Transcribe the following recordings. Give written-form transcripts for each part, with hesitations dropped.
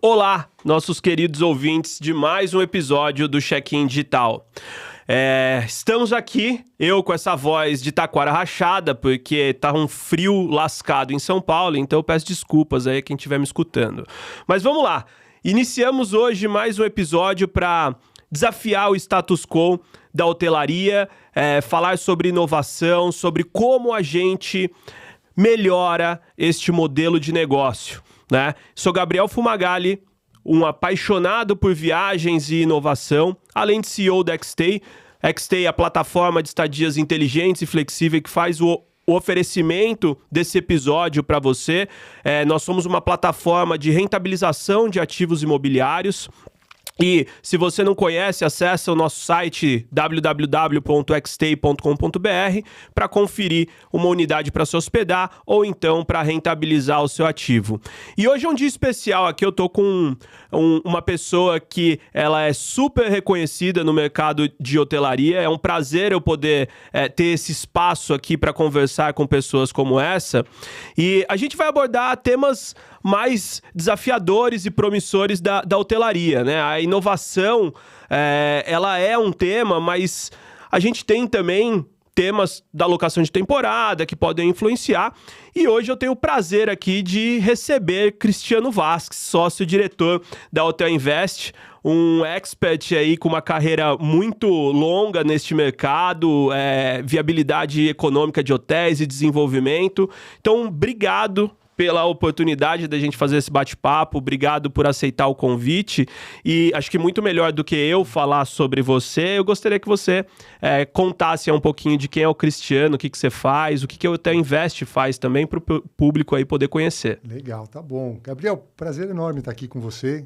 Olá, nossos queridos ouvintes de mais um episódio do Check-in Digital. Estamos aqui, eu com essa voz de taquara rachada, porque tá um frio lascado em São Paulo, então eu peço desculpas aí a quem estiver me escutando. Mas vamos lá, iniciamos hoje mais um episódio para desafiar o status quo da hotelaria, falar sobre inovação, sobre como a gente melhora este modelo de negócio, né? Sou Gabriel Fumagalli, um apaixonado por viagens e inovação, além de CEO da Xstay. Xstay é a plataforma de estadias inteligentes e flexíveis que faz o oferecimento desse episódio para você. Nós somos uma plataforma de rentabilização de ativos imobiliários. E se você não conhece, acesse o nosso site www.xstay.com.br para conferir uma unidade para se hospedar ou então para rentabilizar o seu ativo. E hoje é um dia especial aqui, eu tô com uma pessoa que ela é super reconhecida no mercado de hotelaria. É um prazer eu poder ter esse espaço aqui para conversar com pessoas como essa. E a gente vai abordar temas mais desafiadores e promissores da hotelaria, né? A inovação, ela é um tema, mas a gente tem também temas da locação de temporada que podem influenciar. E hoje eu tenho o prazer aqui de receber Cristiano Vasques, sócio-diretor da Hotel Invest, um expert aí com uma carreira muito longa neste mercado, viabilidade econômica de hotéis e desenvolvimento. Então, obrigado pela oportunidade da gente fazer esse bate-papo, obrigado por aceitar o convite, e acho que muito melhor do que eu falar sobre você, eu gostaria que você contasse um pouquinho de quem é o Cristiano, o que você faz, o que o Hotel Invest faz também para o público aí poder conhecer. Legal, tá bom. Gabriel, prazer enorme estar aqui com você.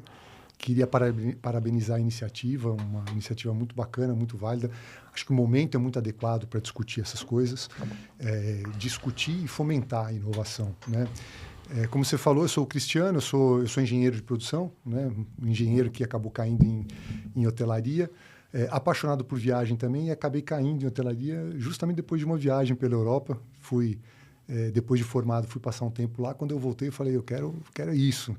Queria parabenizar a iniciativa, uma iniciativa muito bacana, muito válida. Acho que o momento é muito adequado para discutir essas coisas, discutir e fomentar a inovação, né? Como você falou, eu sou o Cristiano, eu sou engenheiro de produção, né? Um engenheiro que acabou caindo em hotelaria, apaixonado por viagem também, e acabei caindo em hotelaria justamente depois de uma viagem pela Europa. Depois de formado, fui passar um tempo lá. Quando eu voltei, eu falei, eu quero isso,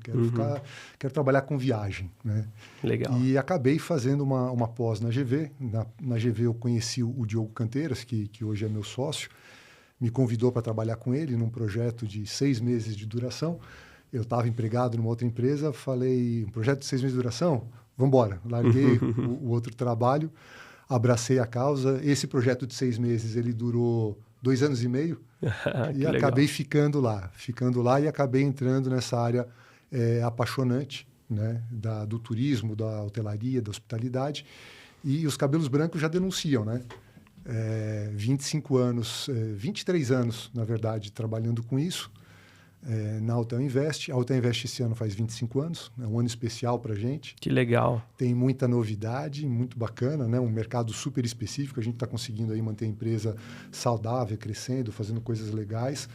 quero trabalhar com viagem, né? Legal. E acabei fazendo uma pós na GV. Na GV eu conheci o Diogo Canteiras, que hoje é meu sócio, me convidou para trabalhar com ele num projeto de 6 meses de duração. Eu estava empregado numa outra empresa, falei, um projeto de 6 meses de duração? Vamos embora. Larguei o outro trabalho, abracei a causa. Esse projeto de 6 meses, ele durou 2 anos e meio, e acabei ficando lá e acabei entrando nessa área apaixonante, né, do turismo, da hotelaria, da hospitalidade, e os cabelos brancos já denunciam, né? 25 anos, 23 anos, na verdade, trabalhando com isso, na Hotel Invest. A Hotel Invest esse ano faz 25 anos, é um ano especial para a gente. Que legal. Tem muita novidade, muito bacana, né? Um mercado super específico, a gente está conseguindo aí manter a empresa saudável, crescendo, fazendo coisas legais.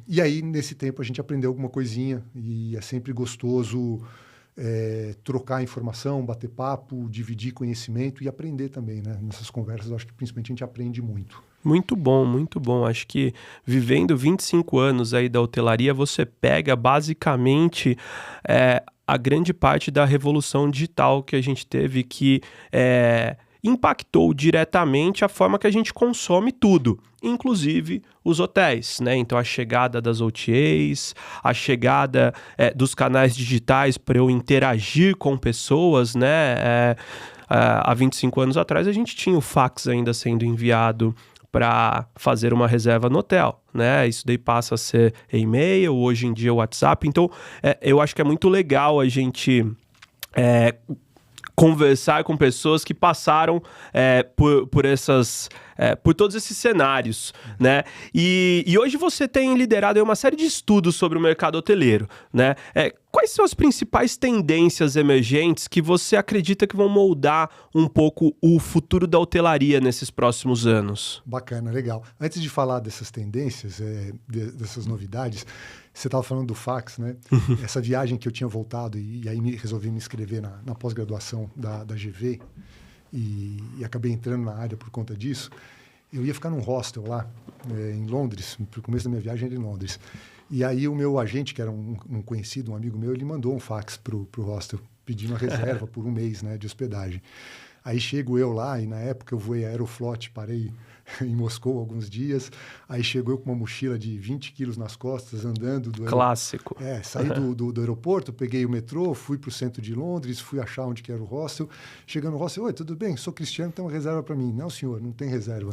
E aí, nesse tempo, a gente aprendeu alguma coisinha e é sempre gostoso trocar informação, bater papo, dividir conhecimento e aprender também, né? Nessas conversas, eu acho que principalmente a gente aprende muito. Muito bom, muito bom. Acho que vivendo 25 anos aí da hotelaria, você pega basicamente a grande parte da revolução digital que a gente teve, que impactou diretamente a forma que a gente consome tudo, inclusive os hotéis, né? Então, a chegada das OTAs, a chegada dos canais digitais para eu interagir com pessoas, né? Há 25 anos atrás, a gente tinha o fax ainda sendo enviado para fazer uma reserva no hotel, né? Isso daí passa a ser e-mail, hoje em dia o WhatsApp. Então, eu acho que é muito legal a gente conversar com pessoas que passaram por todos esses cenários, né? E hoje você tem liderado uma série de estudos sobre o mercado hoteleiro, né? Quais são as principais tendências emergentes que você acredita que vão moldar um pouco o futuro da hotelaria nesses próximos anos? Bacana, legal. Antes de falar dessas tendências, dessas novidades, você estava falando do fax, né? Essa viagem que eu tinha voltado e aí resolvi me inscrever na pós-graduação da GV e acabei entrando na área por conta disso. eu ia ficar num hostel lá, em Londres, no começo da minha viagem era em Londres. E aí o meu agente, que era um conhecido, um amigo meu, ele mandou um fax pro hostel, pedindo uma reserva por um mês, né, de hospedagem. Aí chego eu lá, e na época eu voei Aeroflot, parei em Moscou alguns dias. Aí chegou eu com uma mochila de 20 quilos nas costas, andando do Clássico. Saí do aeroporto, peguei o metrô, fui para o centro de Londres, fui achar onde que era o hostel. Chegando no hostel, oi, tudo bem? Sou Cristiano, tem uma reserva para mim. Não, senhor, não tem reserva.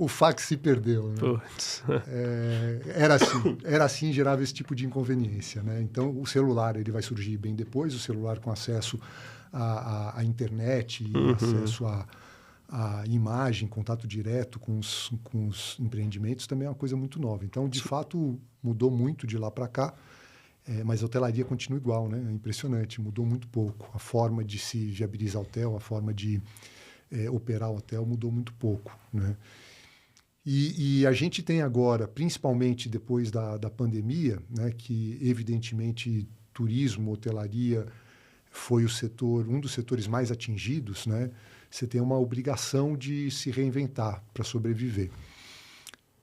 O fax se perdeu. Né? Putz. Era assim, gerava esse tipo de inconveniência. Né? Então, o celular ele vai surgir bem depois, o celular com acesso à internet e acesso a imagem, contato direto com os empreendimentos também é uma coisa muito nova. Então, de fato, mudou muito de lá para cá, mas a hotelaria continua igual, né? É impressionante, mudou muito pouco. A forma de se viabilizar hotel, a forma de operar o hotel mudou muito pouco, né? E a gente tem agora, principalmente depois da pandemia, né, que evidentemente turismo, hotelaria foi um dos setores mais atingidos, né? Você tem uma obrigação de se reinventar para sobreviver.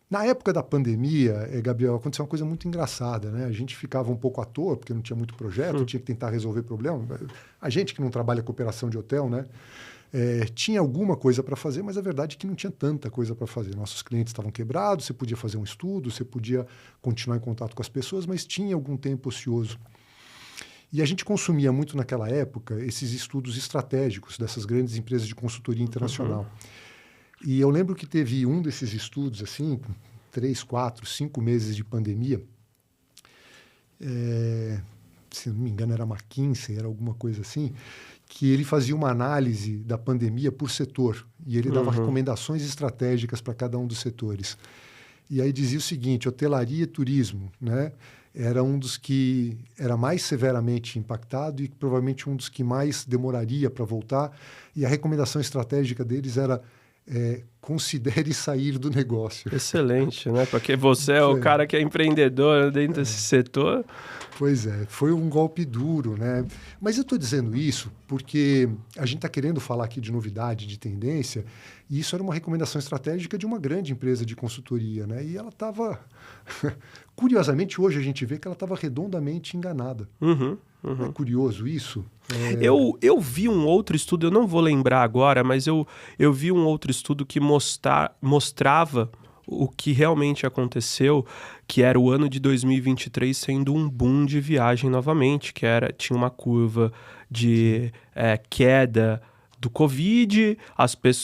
Na época da pandemia, Gabriel, aconteceu uma coisa muito engraçada, né? A gente ficava um pouco à toa, porque não tinha muito projeto, tinha que tentar resolver problema. A gente que não trabalha com operação de hotel, né? Tinha alguma coisa para fazer, mas a verdade é que não tinha tanta coisa para fazer. Nossos clientes estavam quebrados, você podia fazer um estudo, você podia continuar em contato com as pessoas, mas tinha algum tempo ocioso. E a gente consumia muito naquela época esses estudos estratégicos dessas grandes empresas de consultoria internacional. E eu lembro que teve um desses estudos, assim, 3, 4, 5 meses de pandemia. Se não me engano, era McKinsey, era alguma coisa assim, que ele fazia uma análise da pandemia por setor. E ele dava recomendações estratégicas para cada um dos setores. E aí dizia o seguinte, hotelaria e turismo, né? Era um dos que era mais severamente impactado e provavelmente um dos que mais demoraria para voltar. E a recomendação estratégica deles era considere sair do negócio. Excelente, né? Porque você é o cara que é empreendedor dentro desse setor. Pois é, foi um golpe duro, né? Mas eu estou dizendo isso porque a gente está querendo falar aqui de novidade, de tendência, e isso era uma recomendação estratégica de uma grande empresa de consultoria, né? E ela estava... Curiosamente, hoje a gente vê que ela estava redondamente enganada. É curioso isso. Eu vi um outro estudo, eu não vou lembrar agora, mas eu vi um outro estudo que mostrava o que realmente aconteceu, que era o ano de 2023 sendo um boom de viagem novamente, tinha uma curva de queda do Covid,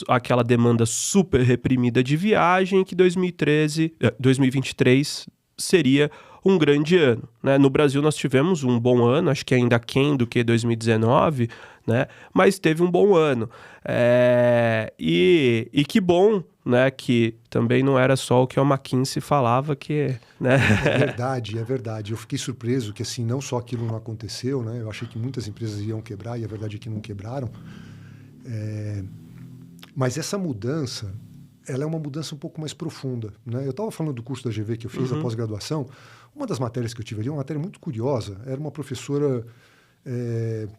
aquela demanda super reprimida de viagem, que 2023 seria um grande ano, né? No Brasil nós tivemos um bom ano, acho que ainda aquém do que 2019, né? Mas teve um bom ano. E que bom, né? Que também não era só o que a McKinsey falava que... Né? É verdade. Eu fiquei surpreso que assim, não só aquilo não aconteceu, né? Eu achei que muitas empresas iam quebrar e a verdade é que não quebraram. Mas essa mudança... ela é uma mudança um pouco mais profunda, né? Eu estava falando do curso da GV que eu fiz, a pós-graduação. Uma das matérias que eu tive ali, uma matéria muito curiosa, era uma professora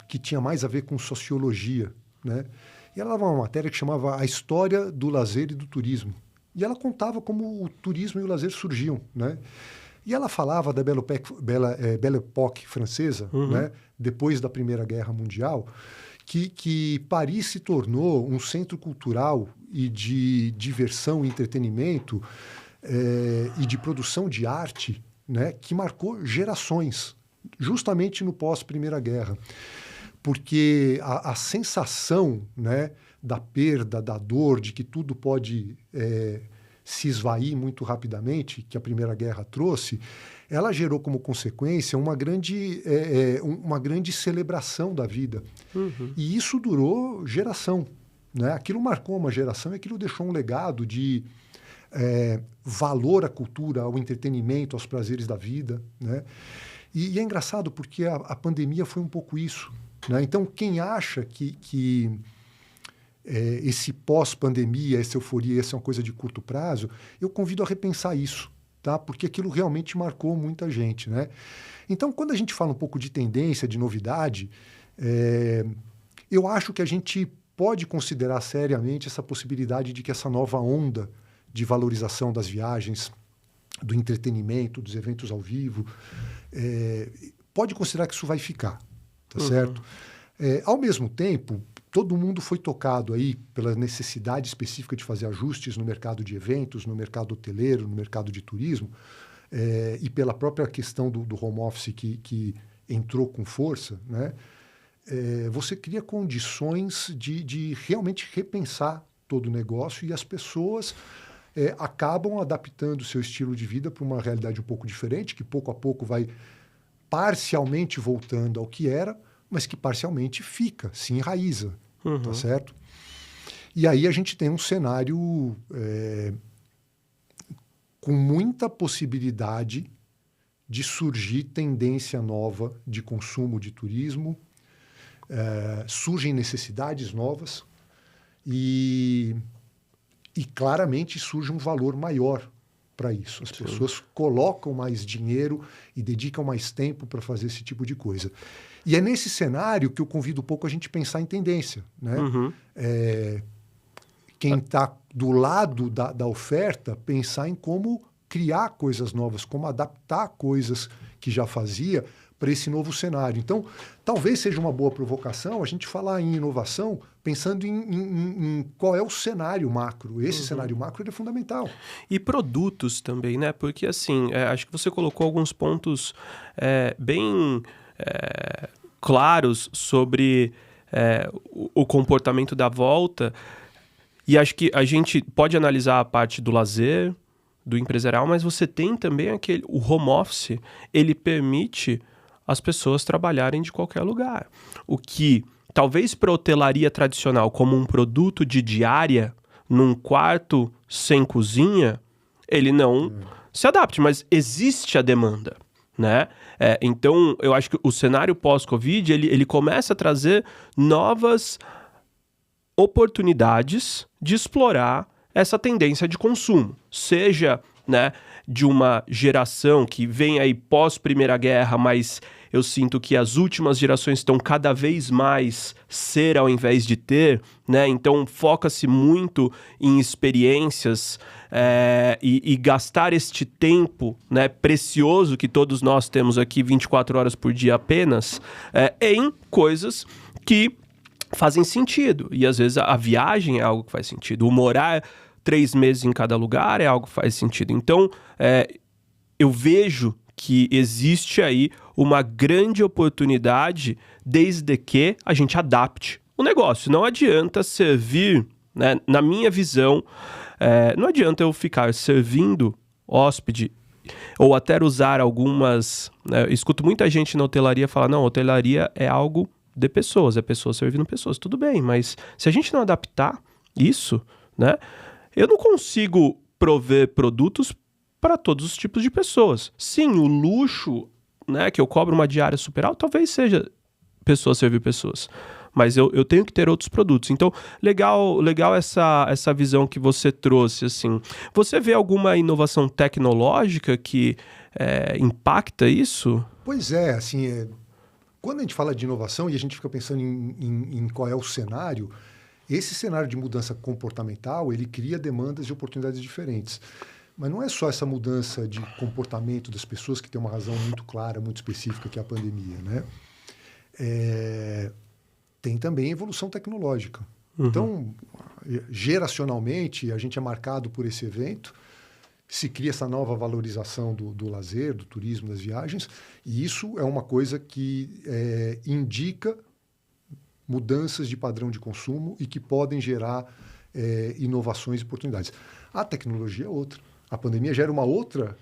que tinha mais a ver com sociologia, né? E ela dava uma matéria que chamava A História do Lazer e do Turismo. E ela contava como o turismo e o lazer surgiam, né? E ela falava da Belle Époque francesa, né? Depois da Primeira Guerra Mundial, que Paris se tornou um centro cultural e de diversão e entretenimento e de produção de arte, né, que marcou gerações, justamente no pós-Primeira Guerra. Porque a sensação, né, da perda, da dor, de que tudo pode se esvair muito rapidamente, que a Primeira Guerra trouxe, ela gerou como consequência uma grande celebração da vida. E isso durou geração, né? Aquilo marcou uma geração e aquilo deixou um legado de valor à cultura, ao entretenimento, aos prazeres da vida, né? E é engraçado porque a pandemia foi um pouco isso, né? Então, quem acha que esse pós-pandemia, essa euforia, essa é uma coisa de curto prazo, eu convido a repensar isso, tá? Porque aquilo realmente marcou muita gente, né? Então, quando a gente fala um pouco de tendência, de novidade, eu acho que a gente pode considerar seriamente essa possibilidade de que essa nova onda de valorização das viagens, do entretenimento, dos eventos ao vivo, pode considerar que isso vai ficar, tá certo? Ao mesmo tempo, todo mundo foi tocado aí pela necessidade específica de fazer ajustes no mercado de eventos, no mercado hoteleiro, no mercado de turismo, e pela própria questão do home office que entrou com força, né? Você cria condições de realmente repensar todo o negócio e as pessoas acabam adaptando o seu estilo de vida para uma realidade um pouco diferente, que pouco a pouco vai parcialmente voltando ao que era, mas que parcialmente fica, se enraiza, tá certo? E aí a gente tem um cenário com muita possibilidade de surgir tendência nova de consumo de turismo, surgem necessidades novas e claramente surge um valor maior para isso. As pessoas colocam mais dinheiro e dedicam mais tempo para fazer esse tipo de coisa. E é nesse cenário que eu convido um pouco a gente pensar em tendência, né? Quem está do lado da oferta, pensar em como criar coisas novas, como adaptar coisas que já fazia para esse novo cenário. Então, talvez seja uma boa provocação a gente falar em inovação pensando em qual é o cenário macro. Esse cenário macro ele é fundamental. E produtos também, né? Porque, assim, acho que você colocou alguns pontos bem claros sobre o comportamento da volta. E acho que a gente pode analisar a parte do lazer, do empresarial, mas você tem também o home office, ele permite as pessoas trabalharem de qualquer lugar. O que, talvez para a hotelaria tradicional, como um produto de diária, num quarto sem cozinha, ele não se adapte, mas existe a demanda, né? Então, eu acho que o cenário pós-Covid, ele começa a trazer novas oportunidades de explorar essa tendência de consumo, seja, né, de uma geração que vem aí pós-Primeira Guerra, mas eu sinto que as últimas gerações estão cada vez mais ser ao invés de ter, né? Então foca-se muito em experiências e gastar este tempo, né, precioso que todos nós temos aqui 24 horas por dia apenas, em coisas que fazem sentido. E às vezes a viagem é algo que faz sentido. O morar 3 meses em cada lugar é algo que faz sentido. Então, eu vejo que existe aí uma grande oportunidade desde que a gente adapte o negócio. Não adianta servir, né, na minha visão, não adianta eu ficar servindo hóspede ou até usar algumas... eu escuto muita gente na hotelaria falar, não, hotelaria é algo de pessoas, é pessoas servindo pessoas. Tudo bem, mas se a gente não adaptar isso, né, eu não consigo prover produtos para todos os tipos de pessoas. Sim, o luxo, né, que eu cobro uma diária super alta, talvez seja pessoas servir pessoas. Mas eu tenho que ter outros produtos. Então, legal essa visão que você trouxe, assim. Você vê alguma inovação tecnológica que impacta isso? Pois é, assim, quando a gente fala de inovação e a gente fica pensando em qual é o cenário, esse cenário de mudança comportamental, ele cria demandas e oportunidades diferentes. Mas não é só essa mudança de comportamento das pessoas que tem uma razão muito clara, muito específica, que é a pandemia, né? Tem também a evolução tecnológica. Então, geracionalmente, a gente é marcado por esse evento, se cria essa nova valorização do lazer, do turismo, das viagens, e isso é uma coisa que indica mudanças de padrão de consumo e que podem gerar inovações e oportunidades. A tecnologia é outra. A pandemia gera uma outra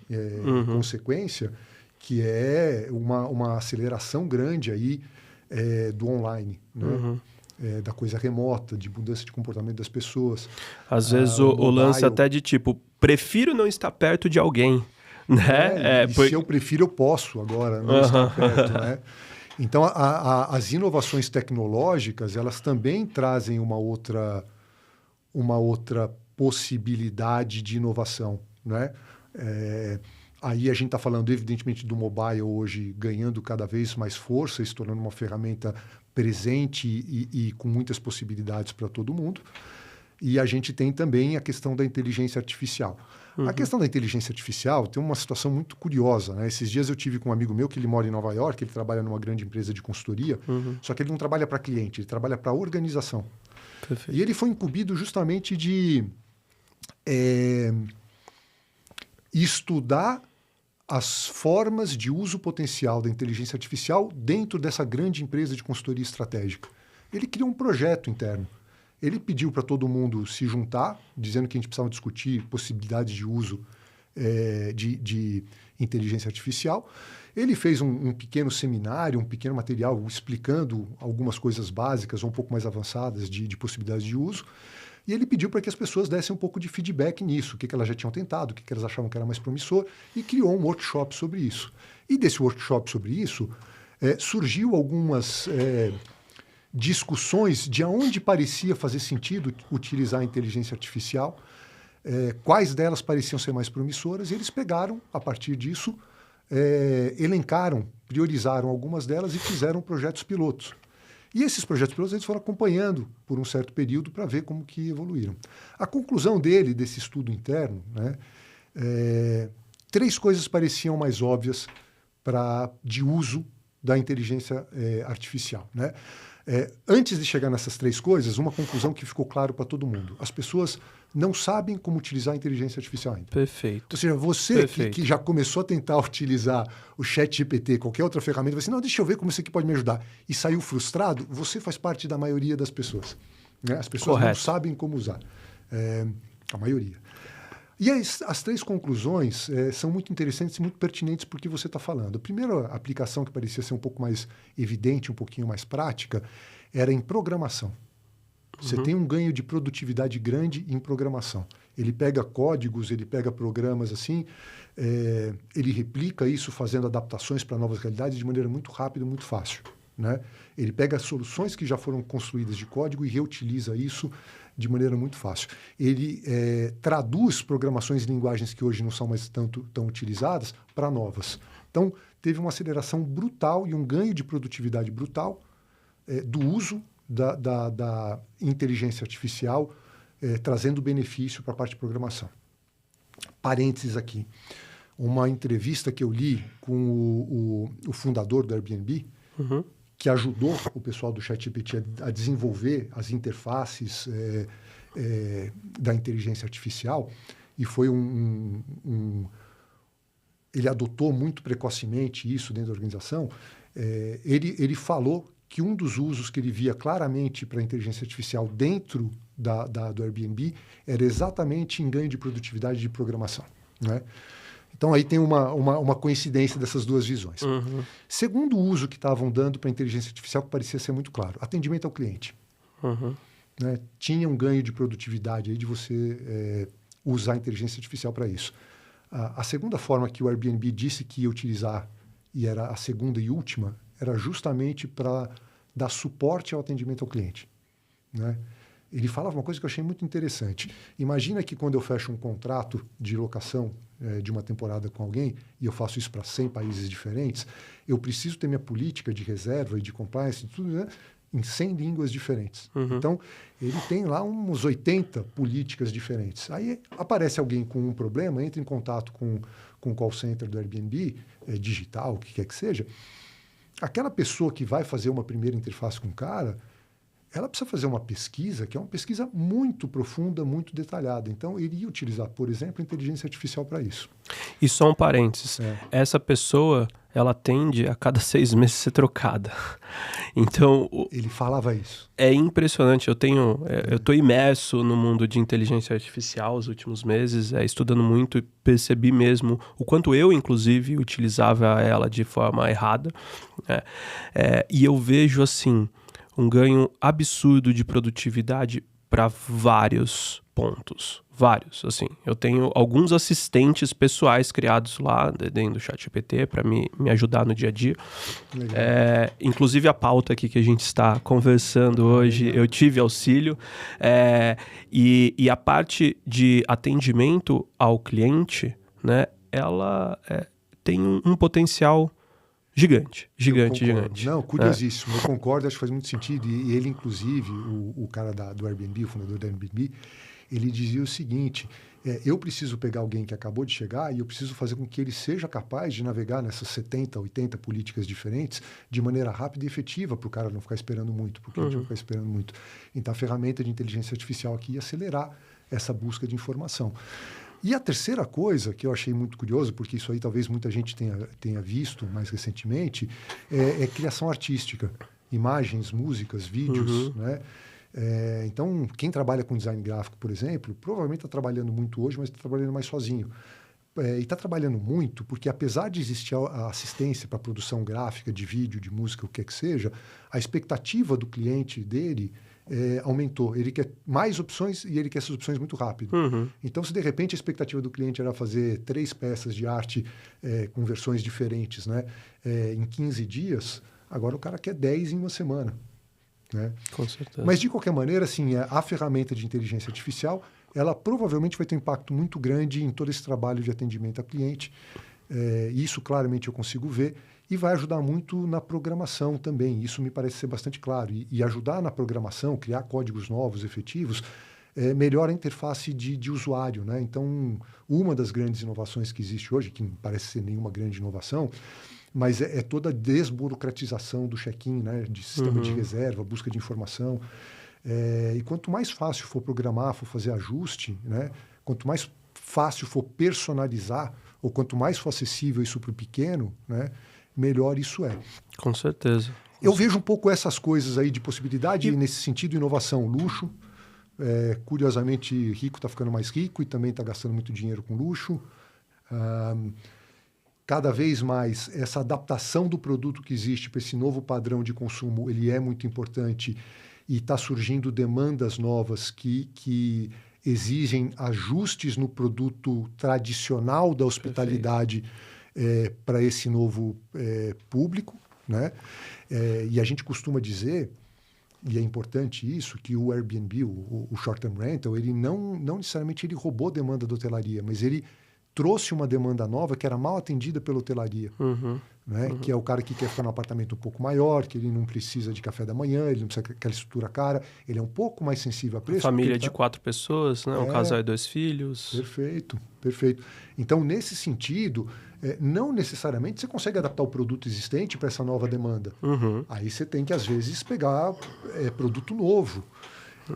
consequência, que é uma aceleração grande aí do online, né? Da coisa remota, de mudança de comportamento das pessoas. Às vezes o lance até de tipo, prefiro não estar perto de alguém, né? Se eu prefiro, eu posso agora não estar perto, né? Então, as inovações tecnológicas, elas também trazem uma outra possibilidade de inovação, né? Aí a gente está falando, evidentemente, do mobile hoje ganhando cada vez mais força e se tornando uma ferramenta presente e com muitas possibilidades para todo mundo. E a gente tem também a questão da inteligência artificial. A questão da inteligência artificial tem uma situação muito curiosa, né? Esses dias eu tive com um amigo meu que ele mora em Nova York, ele trabalha numa grande empresa de consultoria, só que ele não trabalha para cliente, ele trabalha para organização. Perfeito. E ele foi incumbido justamente de estudar as formas de uso potencial da inteligência artificial dentro dessa grande empresa de consultoria estratégica. Ele criou um projeto interno. Ele pediu para todo mundo se juntar, dizendo que a gente precisava discutir possibilidades de uso de inteligência artificial. Ele fez um pequeno seminário, um pequeno material explicando algumas coisas básicas ou um pouco mais avançadas de possibilidades de uso. E ele pediu para que as pessoas dessem um pouco de feedback nisso, o que elas já tinham tentado, o que elas achavam que era mais promissor, e criou um workshop sobre isso. E desse workshop sobre isso, surgiu algumas discussões de onde parecia fazer sentido utilizar a inteligência artificial, quais delas pareciam ser mais promissoras, e eles pegaram, a partir disso, elencaram, priorizaram algumas delas e fizeram projetos pilotos. E esses projetos pilotos eles foram acompanhando por um certo período para ver como que evoluíram. A conclusão dele, desse estudo interno, né, 3 coisas pareciam mais óbvias de uso da inteligência artificial, né? Antes de chegar nessas 3 coisas, uma conclusão que ficou claro para todo mundo. As pessoas não sabem como utilizar a inteligência artificial ainda. Perfeito. Ou seja, você que já começou a tentar utilizar o ChatGPT, qualquer outra ferramenta, vai assim, não, deixa eu ver como isso aqui pode me ajudar, e saiu frustrado, você faz parte da maioria das pessoas. Né? As pessoas não sabem como usar. A maioria. E as 3 conclusões são muito interessantes e muito pertinentes porque você está falando. A primeira aplicação que parecia ser um pouco mais evidente, um pouquinho mais prática, era em programação. Você tem um ganho de produtividade grande em programação. Ele pega códigos, ele pega programas assim, ele replica isso fazendo adaptações para novas realidades de maneira muito rápida, muito fácil. Né? Ele pega soluções que já foram construídas de código e reutiliza isso de maneira muito fácil. Ele traduz programações em linguagens que hoje não são mais tão utilizadas para novas. Então, teve uma aceleração brutal e um ganho de produtividade brutal do uso da inteligência artificial, trazendo benefício para a parte de programação. Parênteses aqui. Uma entrevista que eu li com o fundador do Airbnb, que ajudou o pessoal do ChatGPT a desenvolver as interfaces da inteligência artificial, e foi ele adotou muito precocemente isso dentro da organização. Ele falou que um dos usos que ele via claramente para a inteligência artificial dentro do Airbnb era exatamente em ganho de produtividade de programação, né? Então, aí tem uma coincidência dessas 2 visões. Segundo uso que estavam dando para a inteligência artificial, que parecia ser muito claro, atendimento ao cliente. Né? Tinha um ganho de produtividade aí de você usar a inteligência artificial para isso. A segunda forma que o Airbnb disse que ia utilizar, e era a segunda e última, era justamente para dar suporte ao atendimento ao cliente. Né? Ele falava uma coisa que eu achei muito interessante. Imagina que quando eu fecho um contrato de locação de uma temporada com alguém, e eu faço isso para 100 países diferentes, eu preciso ter minha política de reserva e de compliance, tudo, né, em 100 línguas diferentes. Então, ele tem lá uns 80 políticas diferentes. Aí aparece alguém com um problema, entra em contato com o call center do Airbnb, digital, o que quer que seja. Aquela pessoa que vai fazer uma primeira interface com o cara, ela precisa fazer uma pesquisa, que é uma pesquisa muito profunda, muito detalhada. Então, ele ia utilizar, por exemplo, a inteligência artificial para isso. E só um parênteses. Essa pessoa, ela tende a cada 6 meses ser trocada. Então... Ele falava isso. É impressionante. Eu estou imerso no mundo de inteligência artificial os últimos meses, estudando muito e percebi mesmo o quanto eu, inclusive, utilizava ela de forma errada. E eu vejo, assim, um ganho absurdo de produtividade para vários pontos. Vários, assim. Eu tenho alguns assistentes pessoais criados lá dentro do ChatGPT para me ajudar no dia a dia. Inclusive a pauta aqui que a gente está conversando hoje, eu tive auxílio. E a parte de atendimento ao cliente, né, ela tem um potencial Gigante. Não, curiosíssimo. Eu concordo, acho que faz muito sentido. E ele, inclusive, o cara do Airbnb, o fundador do Airbnb, ele dizia o seguinte: eu preciso pegar alguém que acabou de chegar e eu preciso fazer com que ele seja capaz de navegar nessas 70, 80 políticas diferentes de maneira rápida e efetiva, para o cara não ficar esperando muito, porque a gente vai ficar esperando muito. Então, a ferramenta de inteligência artificial aqui ia acelerar essa busca de informação. E a terceira coisa que eu achei muito curioso, porque isso aí talvez muita gente tenha visto mais recentemente, é criação artística. Imagens, músicas, vídeos, né? Então, quem trabalha com design gráfico, por exemplo, provavelmente está trabalhando muito hoje, mas está trabalhando mais sozinho. E está trabalhando muito porque, apesar de existir a assistência para produção gráfica, de vídeo, de música, o que é que seja, a expectativa do cliente dele aumentou. Ele quer mais opções e ele quer essas opções muito rápido. Então, se de repente a expectativa do cliente era fazer 3 peças de arte com versões diferentes, né, em 15 dias, agora o cara quer 10 em uma semana. Né? Com certeza. Mas, de qualquer maneira, assim, a ferramenta de inteligência artificial, ela provavelmente vai ter um impacto muito grande em todo esse trabalho de atendimento a cliente. Isso, claramente, eu consigo ver. E vai ajudar muito na programação também. Isso me parece ser bastante claro. E ajudar na programação, criar códigos novos, efetivos, melhora a interface de usuário. Né? Então, uma das grandes inovações que existe hoje, que não parece ser nenhuma grande inovação, mas é toda a desburocratização do check-in, né? De sistema de reserva, busca de informação. E quanto mais fácil for programar, for fazer ajuste, né? Quanto mais fácil for personalizar, ou quanto mais for acessível isso para o pequeno, né? Melhor isso é. Com certeza. Eu vejo um pouco essas coisas aí de possibilidade, e nesse sentido, inovação, luxo. Curiosamente, rico está ficando mais rico e também está gastando muito dinheiro com luxo. Cada vez mais, essa adaptação do produto que existe para esse novo padrão de consumo, ele é muito importante e está surgindo demandas novas que exigem ajustes no produto tradicional da hospitalidade para esse novo público, né? E a gente costuma dizer, e é importante isso, que o Airbnb, o short-term rental, ele não necessariamente ele roubou demanda da hotelaria, mas ele trouxe uma demanda nova que era mal atendida pela hotelaria, né? Que é o cara que quer ficar num apartamento um pouco maior, que ele não precisa de café da manhã, ele não precisa daquela estrutura cara, ele é um pouco mais sensível a preço. Família de 4 pessoas, né? Um casal e 2 filhos. Perfeito, perfeito. Então, nesse sentido, não necessariamente você consegue adaptar o produto existente para essa nova demanda. Aí você tem que, às vezes, pegar produto novo.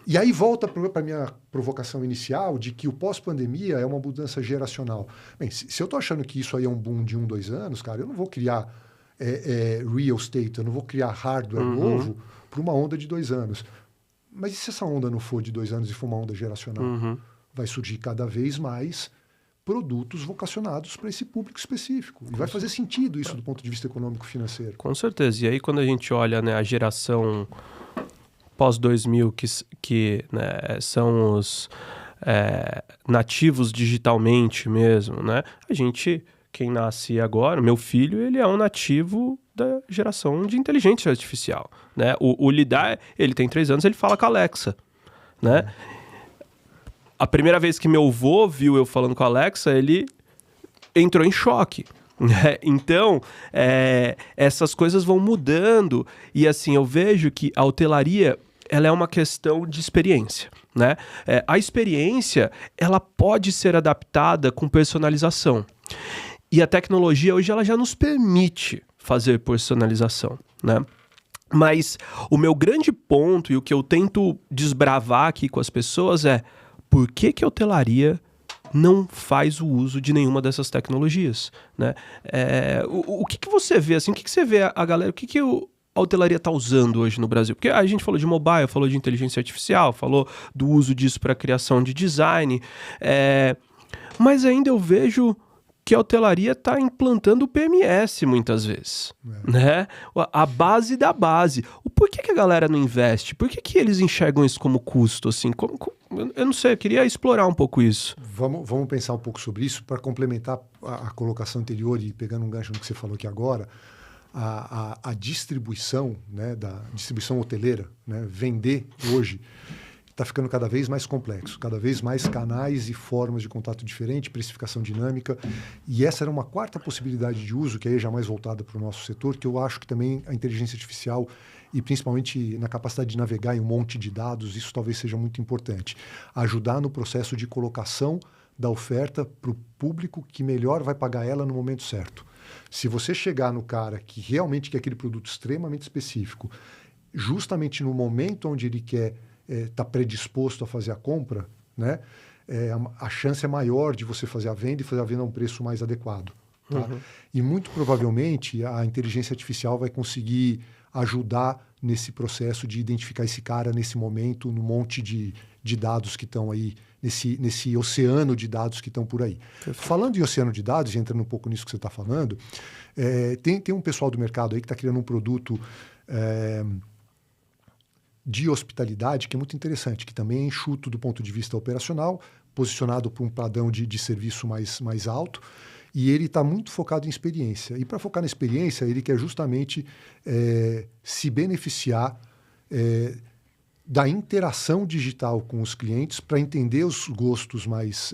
E aí volta para a minha provocação inicial de que o pós-pandemia é uma mudança geracional. Bem, se eu estou achando que isso aí é um boom de 1, 2 anos, cara, eu não vou criar real estate, eu não vou criar hardware novo para uma onda de 2 anos. Mas e se essa onda não for de 2 anos e for uma onda geracional? Vai surgir cada vez mais produtos vocacionados para esse público específico. E vai fazer sentido isso do ponto de vista econômico-financeiro. Com certeza. E aí, quando a gente olha, né, a geração pós-2000, que né, são os nativos digitalmente mesmo, né? Quem nasce agora, meu filho, ele é um nativo da geração de inteligência artificial, né? O Lidar, ele tem 3 anos, ele fala com a Alexa, né? A primeira vez que meu avô viu eu falando com a Alexa, ele entrou em choque. Então, essas coisas vão mudando e assim, eu vejo que a hotelaria ela é uma questão de experiência, né? A experiência, ela pode ser adaptada com personalização. E a tecnologia hoje ela já nos permite fazer personalização, né? Mas o meu grande ponto e o que eu tento desbravar aqui com as pessoas é por que a hotelaria não faz o uso de nenhuma dessas tecnologias, né? O que você vê, assim, o que você vê a galera, o que a hotelaria está usando hoje no Brasil? Porque a gente falou de mobile, falou de inteligência artificial, falou do uso disso para criação de design, mas ainda eu vejo que a hotelaria está implantando o PMS muitas vezes, né? A base da base. Por que a galera não investe? Por que eles enxergam isso como custo? Assim? Eu não sei, eu queria explorar um pouco isso. Vamos pensar um pouco sobre isso para complementar a colocação anterior e pegando um gancho no que você falou aqui agora. A distribuição, né, da distribuição hoteleira, né, vender hoje, está ficando cada vez mais complexo, cada vez mais canais e formas de contato diferentes, precificação dinâmica. E essa era uma quarta possibilidade de uso, que aí é já mais voltada para o nosso setor, que eu acho que também a inteligência artificial, e principalmente na capacidade de navegar em um monte de dados, isso talvez seja muito importante. Ajudar no processo de colocação da oferta para o público que melhor vai pagar ela no momento certo. Se você chegar no cara que realmente quer aquele produto extremamente específico, justamente no momento onde ele quer está predisposto a fazer a compra, né? A chance é maior de você fazer a venda e fazer a venda a um preço mais adequado. Tá? Uhum. E muito provavelmente a inteligência artificial vai conseguir ajudar nesse processo de identificar esse cara nesse momento, no monte de dados que estão aí, nesse oceano de dados que estão por aí. Perfeito. Falando em oceano de dados, e entrando um pouco nisso que você está falando, tem um pessoal do mercado aí que está criando um produto de hospitalidade, que é muito interessante, que também é enxuto do ponto de vista operacional, posicionado para um padrão de serviço mais alto, e ele está muito focado em experiência. E para focar na experiência, ele quer justamente se beneficiar da interação digital com os clientes para entender os gostos mais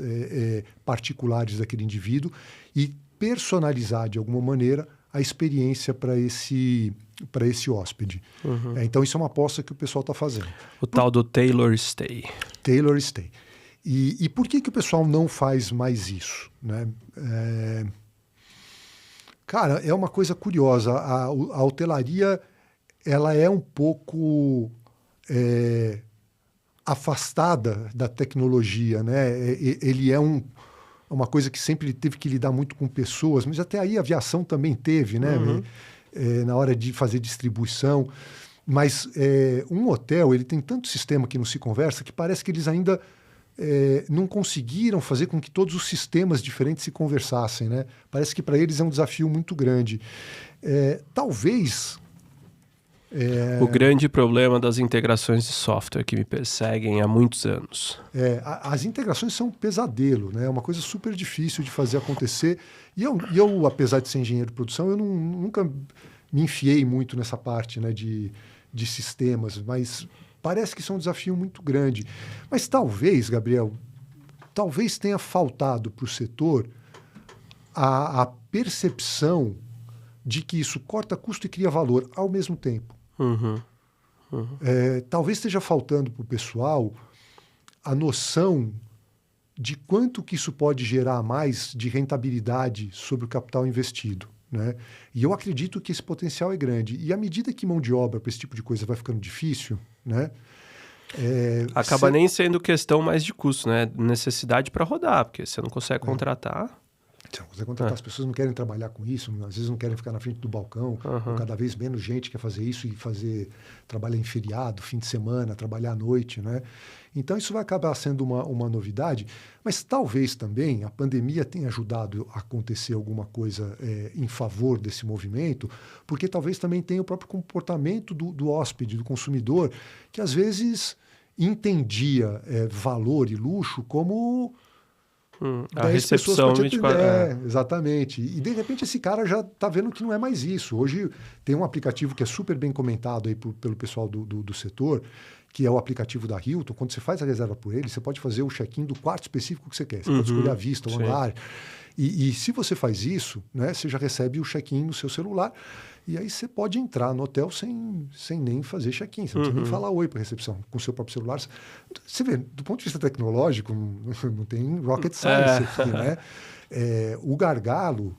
particulares daquele indivíduo e personalizar, de alguma maneira, a experiência para esse hóspede. Uhum. Então, isso é uma aposta que o pessoal está fazendo. O tal do Tailor Stay. Tailor Stay. E por que o pessoal não faz mais isso? Né? Cara, é uma coisa curiosa. A hotelaria ela é um pouco afastada da tecnologia. Né? Ele é uma coisa que sempre teve que lidar muito com pessoas, mas até aí a aviação também teve, né? Uhum. Na hora de fazer distribuição. Mas um hotel, ele tem tanto sistema que não se conversa que parece que eles ainda não conseguiram fazer com que todos os sistemas diferentes se conversassem, né? Parece que para eles é um desafio muito grande. Talvez... O grande problema das integrações de software que me perseguem há muitos anos. As integrações são um pesadelo, né? É uma coisa super difícil de fazer acontecer. E eu apesar de ser engenheiro de produção, eu nunca me enfiei muito nessa parte, né, de sistemas, mas parece que isso é um desafio muito grande. Mas talvez, Gabriel, tenha faltado para o setor a percepção de que isso corta custo e cria valor ao mesmo tempo. Uhum. Uhum. Talvez esteja faltando para o pessoal a noção de quanto que isso pode gerar mais de rentabilidade sobre o capital investido. Né? E eu acredito que esse potencial é grande. E à medida que mão de obra para esse tipo de coisa vai ficando difícil, né? Acaba nem sendo questão mais de custo, né? Necessidade para rodar, porque você não consegue contratar. Você contratar, as pessoas não querem trabalhar com isso, às vezes não querem ficar na frente do balcão, cada vez menos gente quer fazer isso e trabalhar em feriado, fim de semana, trabalhar à noite, né? Então isso vai acabar sendo uma novidade, mas talvez também a pandemia tenha ajudado a acontecer alguma coisa em favor desse movimento, porque talvez também tenha o próprio comportamento do hóspede, do consumidor, que às vezes entendia valor e luxo como... A recepção 24 exatamente. E de repente esse cara já está vendo que não é mais isso. Hoje tem um aplicativo que é super bem comentado aí pelo pessoal do setor, que é o aplicativo da Hilton. Quando você faz a reserva por ele, você pode fazer o check-in do quarto específico que você quer. Você pode escolher a vista, o andar. E se você faz isso, né, você já recebe o check-in no seu celular. E aí você pode entrar no hotel sem nem fazer check-in. Você não precisa nem falar oi para a recepção. Com o seu próprio celular. Você vê, do ponto de vista tecnológico, não tem rocket science aqui, né? O gargalo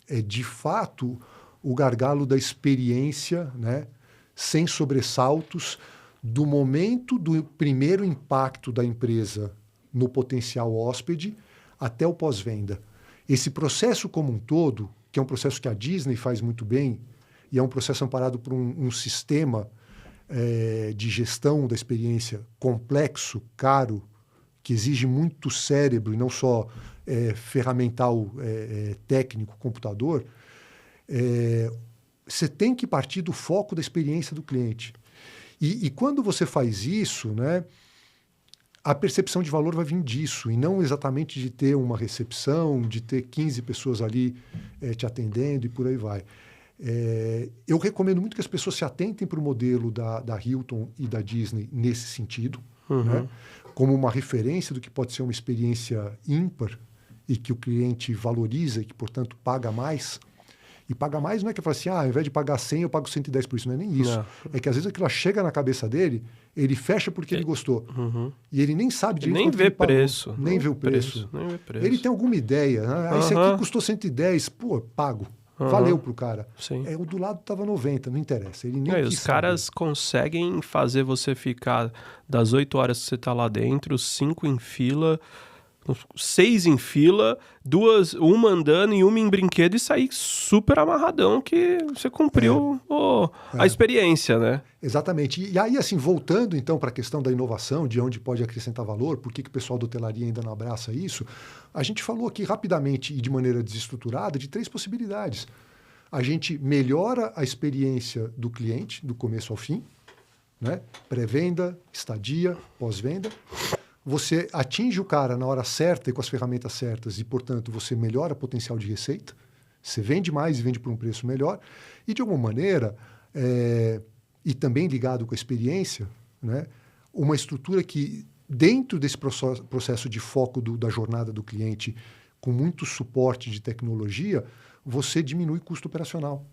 é, de fato, o gargalo da experiência, né? Sem sobressaltos, do momento do primeiro impacto da empresa no potencial hóspede até o pós-venda. Esse processo como um todo, que é um processo que a Disney faz muito bem, e é um processo amparado por um sistema de gestão da experiência complexo, caro, que exige muito cérebro e não só ferramental técnico, computador, você tem que partir do foco da experiência do cliente. E quando você faz isso, né, a percepção de valor vai vir disso, e não exatamente de ter uma recepção, de ter 15 pessoas ali te atendendo e por aí vai. Eu recomendo muito que as pessoas se atentem para o modelo da Hilton e da Disney nesse sentido, né? Como uma referência do que pode ser uma experiência ímpar e que o cliente valoriza e que, portanto, paga mais. E paga mais não é que eu falo assim, ao invés de pagar 100, eu pago 110 por isso. Não é nem isso. Não. É que às vezes aquilo chega na cabeça dele, ele fecha porque ele gostou. E ele nem sabe direito nem vê preço. Nem vê o preço. Nem vê preço. Ele tem alguma ideia. Né? Esse aqui custou 110, pô, pago. Valeu pro cara. Sim. O do lado estava 90, não interessa. Ele nem os caras conseguem fazer você ficar das 8 horas que você tá lá dentro, 5 em fila, 6 em fila, uma andando e uma em brinquedo e sair super amarradão que você cumpriu a experiência, né? Exatamente. E aí, assim, voltando então para a questão da inovação, de onde pode acrescentar valor, por que o pessoal da hotelaria ainda não abraça isso, a gente falou aqui rapidamente e de maneira desestruturada de 3 possibilidades. A gente melhora a experiência do cliente, do começo ao fim, né? Pré-venda, estadia, pós-venda. Você atinge o cara na hora certa e com as ferramentas certas e, portanto, você melhora o potencial de receita. Você vende mais e vende por um preço melhor. E, de alguma maneira, e também ligado com a experiência, né, uma estrutura que, dentro desse processo de foco da jornada do cliente, com muito suporte de tecnologia, você diminui o custo operacional.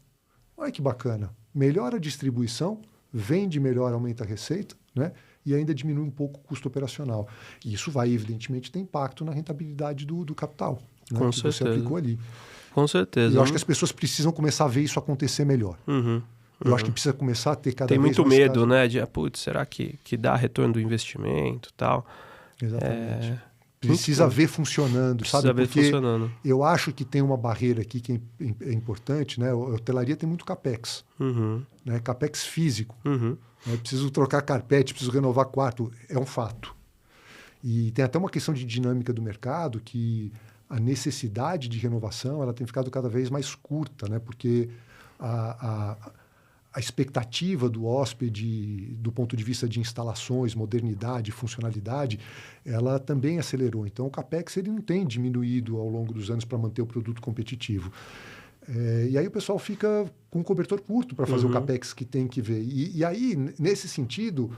Olha que bacana. Melhora a distribuição, vende melhor, aumenta a receita, né? E ainda diminui um pouco o custo operacional. E isso vai, evidentemente, ter impacto na rentabilidade do capital, né, com que certeza. você aplicou ali. Com certeza. E eu acho que as pessoas precisam começar a ver isso acontecer melhor. Eu acho que precisa começar a ter cada vez mais... Tem muito medo, né? De, será que dá retorno do investimento e tal? Exatamente. Precisa ver funcionando, sabe? Porque eu acho que tem uma barreira aqui que é importante, né? A hotelaria tem muito capex, né? Capex físico. Né? Preciso trocar carpete, preciso renovar quarto, é um fato. E tem até uma questão de dinâmica do mercado que a necessidade de renovação ela tem ficado cada vez mais curta, né? Porque a expectativa do hóspede, do ponto de vista de instalações, modernidade, funcionalidade, ela também acelerou. Então, o CAPEX ele não tem diminuído ao longo dos anos para manter o produto competitivo. E aí o pessoal fica com um cobertor curto para fazer o CAPEX que tem que ver. E aí, nesse sentido,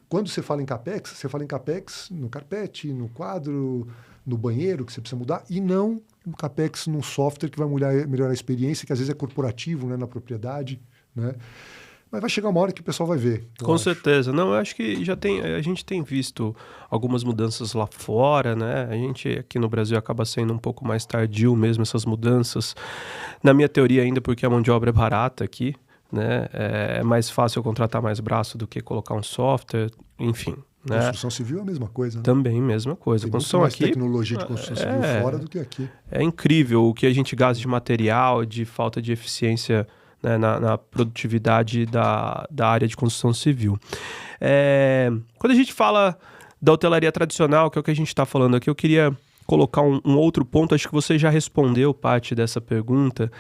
quando você fala em CAPEX no carpete, no quadro, no banheiro que você precisa mudar, e não no CAPEX num software que vai melhorar a experiência, que às vezes é corporativo, né, na propriedade, né? Mas vai chegar uma hora que o pessoal vai ver. Com certeza. Não, eu acho que a gente tem visto algumas mudanças lá fora, né? A gente aqui no Brasil acaba sendo um pouco mais tardio mesmo essas mudanças. Na minha teoria ainda porque a mão de obra é barata aqui, né? É mais fácil eu contratar mais braço do que colocar um software, enfim. Né? Construção civil é a mesma coisa, né? Também, mesma coisa. Tem muito mais tecnologia de construção civil fora do que aqui. É incrível o que a gente gasta de material, de falta de eficiência, né, na produtividade da área de construção civil. Quando a gente fala da hotelaria tradicional, que é o que a gente está falando aqui, eu queria colocar um outro ponto, acho que você já respondeu parte dessa pergunta,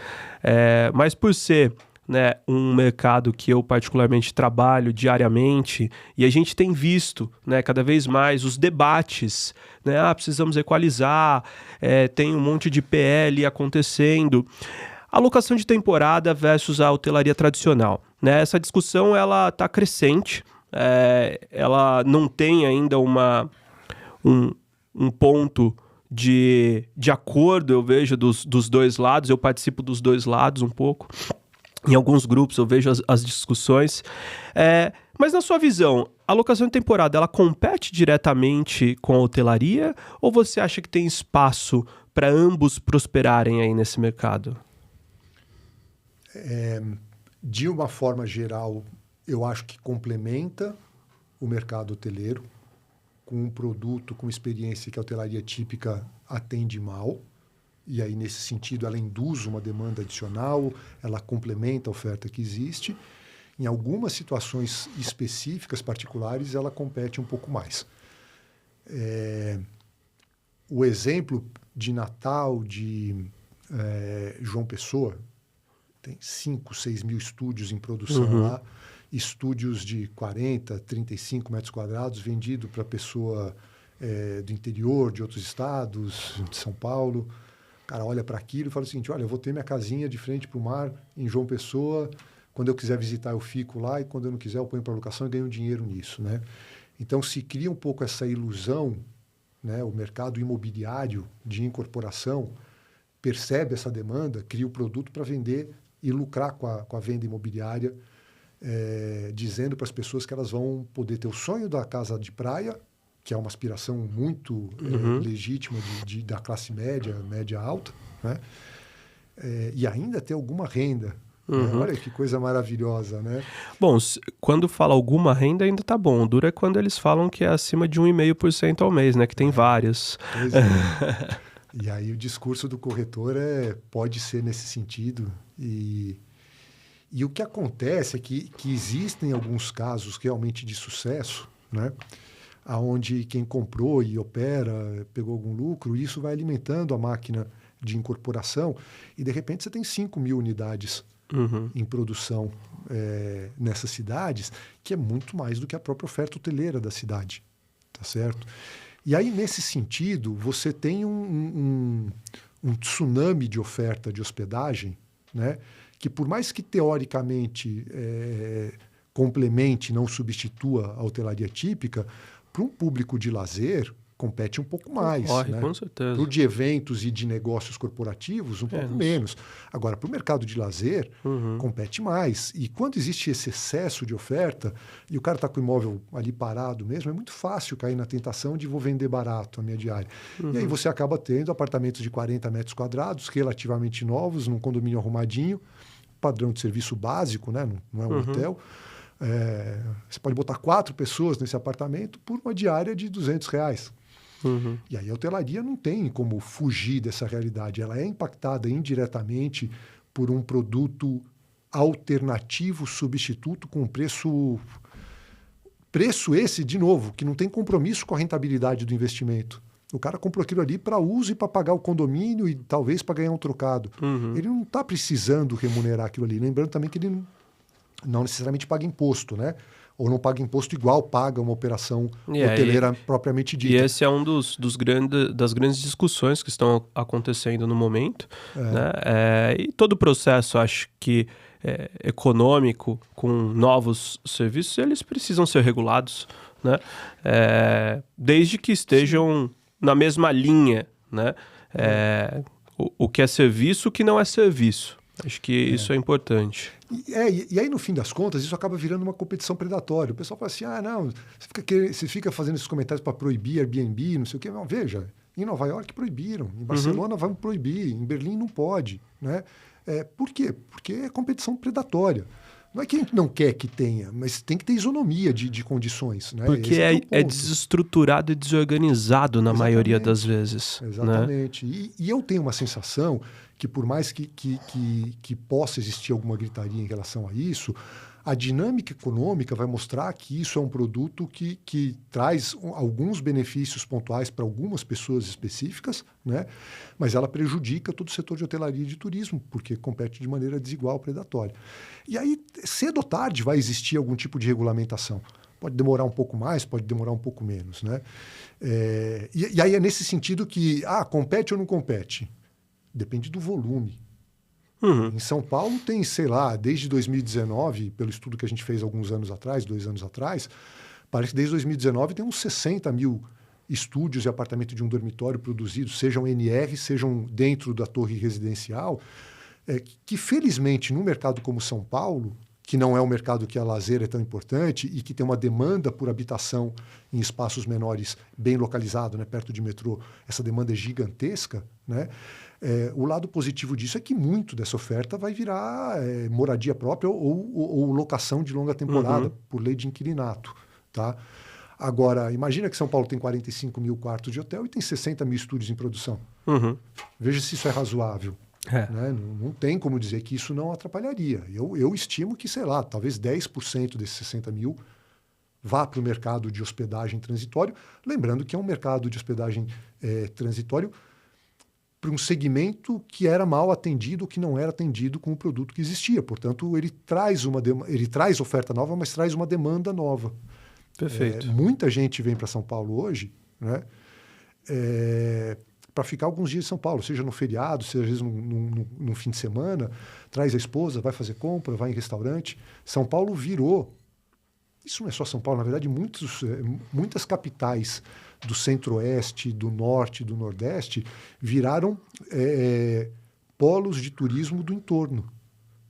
mas por ser, né, um mercado que eu particularmente trabalho diariamente e a gente tem visto, né, cada vez mais os debates, né, precisamos equalizar, tem um monte de PL acontecendo. A locação de temporada versus a hotelaria tradicional, né? Essa discussão ela está crescente, ela não tem ainda um ponto de acordo, eu vejo, dos dois lados, eu participo dos dois lados um pouco. Em alguns grupos eu vejo as discussões. Mas na sua visão, a locação de temporada ela compete diretamente com a hotelaria ou você acha que tem espaço para ambos prosperarem aí nesse mercado? De uma forma geral, eu acho que complementa o mercado hoteleiro com um produto, com experiência que a hotelaria típica atende mal. E aí, nesse sentido, ela induz uma demanda adicional, ela complementa a oferta que existe. Em algumas situações específicas, particulares, ela compete um pouco mais. O exemplo de Natal, de João Pessoa, tem 5, 6 mil estúdios em produção lá, estúdios de 40, 35 metros quadrados, vendido para pessoa do interior, de outros estados, de São Paulo. O cara olha para aquilo e fala o seguinte, olha, eu vou ter minha casinha de frente para o mar em João Pessoa, quando eu quiser visitar eu fico lá e quando eu não quiser eu ponho para locação e ganho dinheiro nisso, né? Então, se cria um pouco essa ilusão, né? O mercado imobiliário de incorporação percebe essa demanda, cria o produto para vender e lucrar com a venda imobiliária, dizendo para as pessoas que elas vão poder ter o sonho da casa de praia, que é uma aspiração muito legítima da classe média, média alta, né? E ainda ter alguma renda. Né? Olha que coisa maravilhosa, né? Bom, quando fala alguma renda ainda tá bom. O duro é quando eles falam que é acima de 1,5% ao mês, né? Que tem vários. Pois é. E aí o discurso do corretor pode ser nesse sentido. E o que acontece é que existem alguns casos realmente de sucesso, né? Onde quem comprou e opera pegou algum lucro, e isso vai alimentando a máquina de incorporação, e de repente você tem 5 mil unidades em produção nessas cidades, que é muito mais do que a própria oferta hoteleira da cidade, tá certo? E aí, nesse sentido, você tem um tsunami de oferta de hospedagem, né? Que por mais que teoricamente complemente, não substitua a hotelaria típica, para um público de lazer, compete um pouco mais. Né? Com certeza. Para o de eventos e de negócios corporativos, um pouco menos. Agora, para o mercado de lazer, compete mais. E quando existe esse excesso de oferta, e o cara está com o imóvel ali parado mesmo, é muito fácil cair na tentação de vou vender barato a minha diária. E aí você acaba tendo apartamentos de 40 metros quadrados, relativamente novos, num condomínio arrumadinho, padrão de serviço básico, né? Não é um hotel. Você pode botar 4 pessoas nesse apartamento por uma diária de R$200. E aí a hotelaria não tem como fugir dessa realidade. Ela é impactada indiretamente por um produto alternativo, substituto, com preço esse, de novo, que não tem compromisso com a rentabilidade do investimento. O cara comprou aquilo ali para uso e para pagar o condomínio e talvez para ganhar um trocado. Ele não está precisando remunerar aquilo ali. Lembrando também que ele não necessariamente paga imposto, né? Ou não paga imposto igual paga uma operação hoteleira propriamente dita. E esse é um das grandes discussões que estão acontecendo no momento. Né? E todo o processo, acho que econômico, com novos serviços, eles precisam ser regulados, né? Desde que estejam na mesma linha, né? O que é serviço, o que não é serviço. Acho que isso é importante. E aí, no fim das contas, isso acaba virando uma competição predatória. O pessoal fala assim, não, você fica fazendo esses comentários para proibir Airbnb, não sei o quê. Não, veja, em Nova York proibiram, em Barcelona vão proibir, em Berlim não pode. Né? Por quê? Porque é competição predatória. Não é que a gente não quer que tenha, mas tem que ter isonomia de condições. Né? Porque é desestruturado e desorganizado na maioria das vezes. Exatamente. Né? E eu tenho uma sensação que por mais que possa existir alguma gritaria em relação a isso, a dinâmica econômica vai mostrar que isso é um produto que traz alguns benefícios pontuais para algumas pessoas específicas, né? Mas ela prejudica todo o setor de hotelaria e de turismo, porque compete de maneira desigual, predatória. E aí, cedo ou tarde, vai existir algum tipo de regulamentação. Pode demorar um pouco mais, pode demorar um pouco menos, né? E aí é nesse sentido que, compete ou não compete? Depende do volume. Em São Paulo tem, sei lá, desde 2019, pelo estudo que a gente fez alguns anos atrás, 2 anos atrás, parece que desde 2019 tem uns 60 mil estúdios e apartamento de um dormitório produzidos, sejam NR, sejam dentro da torre residencial, que felizmente no mercado como São Paulo, que não é um mercado que a lazer é tão importante e que tem uma demanda por habitação em espaços menores bem localizado, né, perto de metrô, essa demanda é gigantesca, né? O lado positivo disso é que muito dessa oferta vai virar moradia própria ou locação de longa temporada, por lei de inquilinato. Tá? Agora, imagina que São Paulo tem 45 mil quartos de hotel e tem 60 mil estúdios em produção. Veja se isso é razoável. Né? Não tem como dizer que isso não atrapalharia. Eu estimo que, sei lá, talvez 10% desses 60 mil vá para o mercado de hospedagem transitório, lembrando que é um mercado de hospedagem transitório para um segmento que era mal atendido, que não era atendido com o produto que existia. Portanto, ele traz oferta nova, mas traz uma demanda nova. Perfeito. Muita gente vem para São Paulo hoje, né, para ficar alguns dias em São Paulo, seja no feriado, seja às vezes num fim de semana, traz a esposa, vai fazer compra, vai em restaurante. São Paulo virou isso não é só São Paulo, na verdade, muitas capitais do Centro-Oeste, do Norte, do Nordeste, viraram polos de turismo do entorno.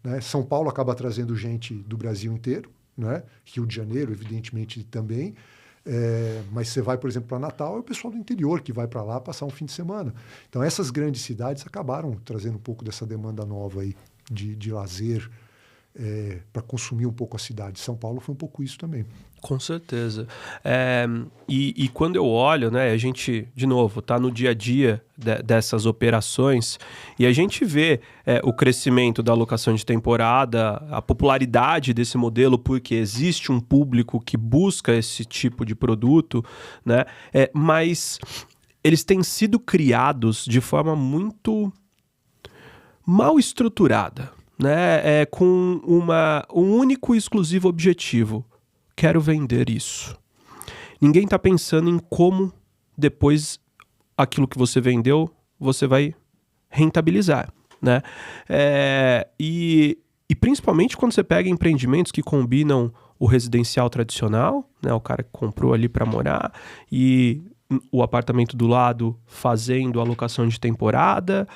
Né? São Paulo acaba trazendo gente do Brasil inteiro, né? Rio de Janeiro, evidentemente, também. Mas você vai, por exemplo, para Natal, é o pessoal do interior que vai para lá passar um fim de semana. Então, essas grandes cidades acabaram trazendo um pouco dessa demanda nova aí de lazer, para consumir um pouco a cidade. São Paulo foi um pouco isso também. Com certeza. E quando eu olho, né, a gente, de novo, está no dia a dia dessas operações e a gente vê o crescimento da alocação de temporada, a popularidade desse modelo, porque existe um público que busca esse tipo de produto, né? Mas eles têm sido criados de forma muito mal estruturada, né? Com um único e exclusivo objetivo: quero vender isso. Ninguém está pensando em como depois aquilo que você vendeu você vai rentabilizar, né? E principalmente quando você pega empreendimentos que combinam o residencial tradicional, né? O cara que comprou ali para morar e o apartamento do lado fazendo alocação de temporada,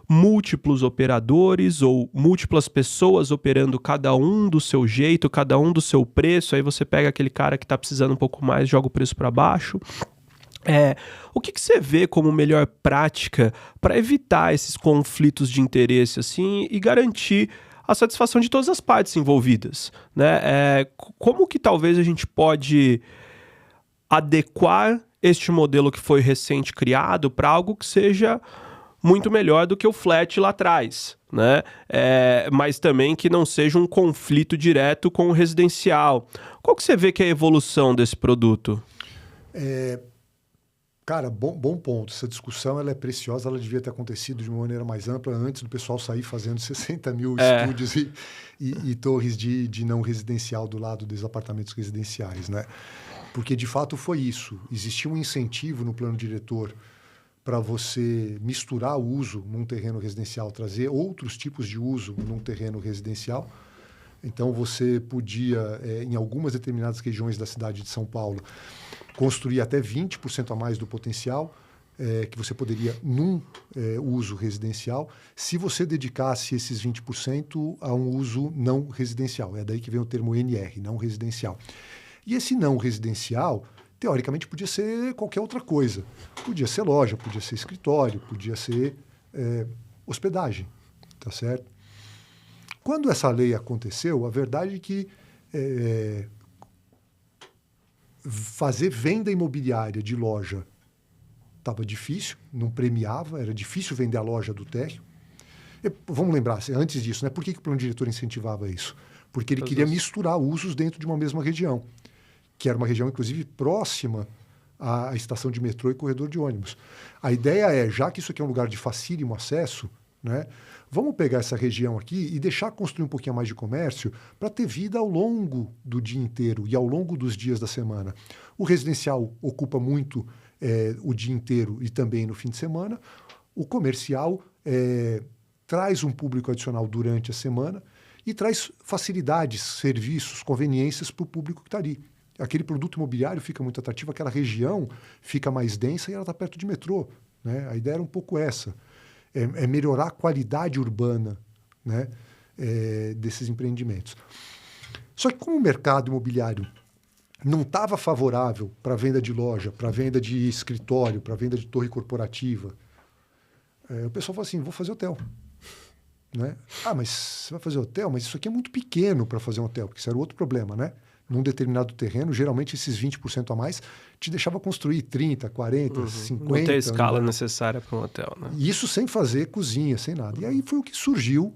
múltiplos operadores ou múltiplas pessoas operando cada um do seu jeito, cada um do seu preço. Aí você pega aquele cara que está precisando um pouco mais, joga o preço para baixo. O que você vê como melhor prática para evitar esses conflitos de interesse assim e garantir a satisfação de todas as partes envolvidas, né? Como que talvez a gente pode adequar este modelo que foi recente criado para algo que seja muito melhor do que o flat lá atrás, né? Mas também que não seja um conflito direto com o residencial. Qual que você vê que é a evolução desse produto? Cara, bom ponto. Essa discussão ela é preciosa, ela devia ter acontecido de uma maneira mais ampla antes do pessoal sair fazendo 60 mil estúdios e torres de não residencial do lado dos apartamentos residenciais, né? Porque, de fato, foi isso. Existia um incentivo no plano diretor para você misturar o uso num terreno residencial, trazer outros tipos de uso num terreno residencial. Então, você podia, em algumas determinadas regiões da cidade de São Paulo, construir até 20% a mais do potencial que você poderia num uso residencial, se você dedicasse esses 20% a um uso não residencial. É daí que vem o termo NR, não residencial. E esse não residencial, teoricamente, podia ser qualquer outra coisa. Podia ser loja, podia ser escritório, podia ser hospedagem, tá certo? Quando essa lei aconteceu, a verdade é que fazer venda imobiliária de loja estava difícil, não premiava, era difícil vender a loja do térreo. Vamos lembrar, antes disso, né? Por que o plano diretor incentivava isso? Porque ele queria misturar usos dentro de uma mesma região, que era uma região, inclusive, próxima à estação de metrô e corredor de ônibus. A ideia já que isso aqui é um lugar de facílimo acesso, né, vamos pegar essa região aqui e deixar construir um pouquinho mais de comércio para ter vida ao longo do dia inteiro e ao longo dos dias da semana. O residencial ocupa muito o dia inteiro e também no fim de semana. O comercial traz um público adicional durante a semana e traz facilidades, serviços, conveniências para o público que está ali. Aquele produto imobiliário fica muito atrativo, aquela região fica mais densa e ela está perto de metrô, né? A ideia era um pouco essa. Melhorar a qualidade urbana, né, desses empreendimentos. Só que como o mercado imobiliário não estava favorável para a venda de loja, para a venda de escritório, para a venda de torre corporativa, o pessoal falou assim, vou fazer hotel. Né? Mas você vai fazer hotel? Mas isso aqui é muito pequeno para fazer um hotel, porque isso era outro problema, né? Num determinado terreno, geralmente esses 20% a mais te deixava construir 30, 40, 50... Não tem a escala necessária para um hotel, né? Isso sem fazer cozinha, sem nada. E aí foi o que surgiu.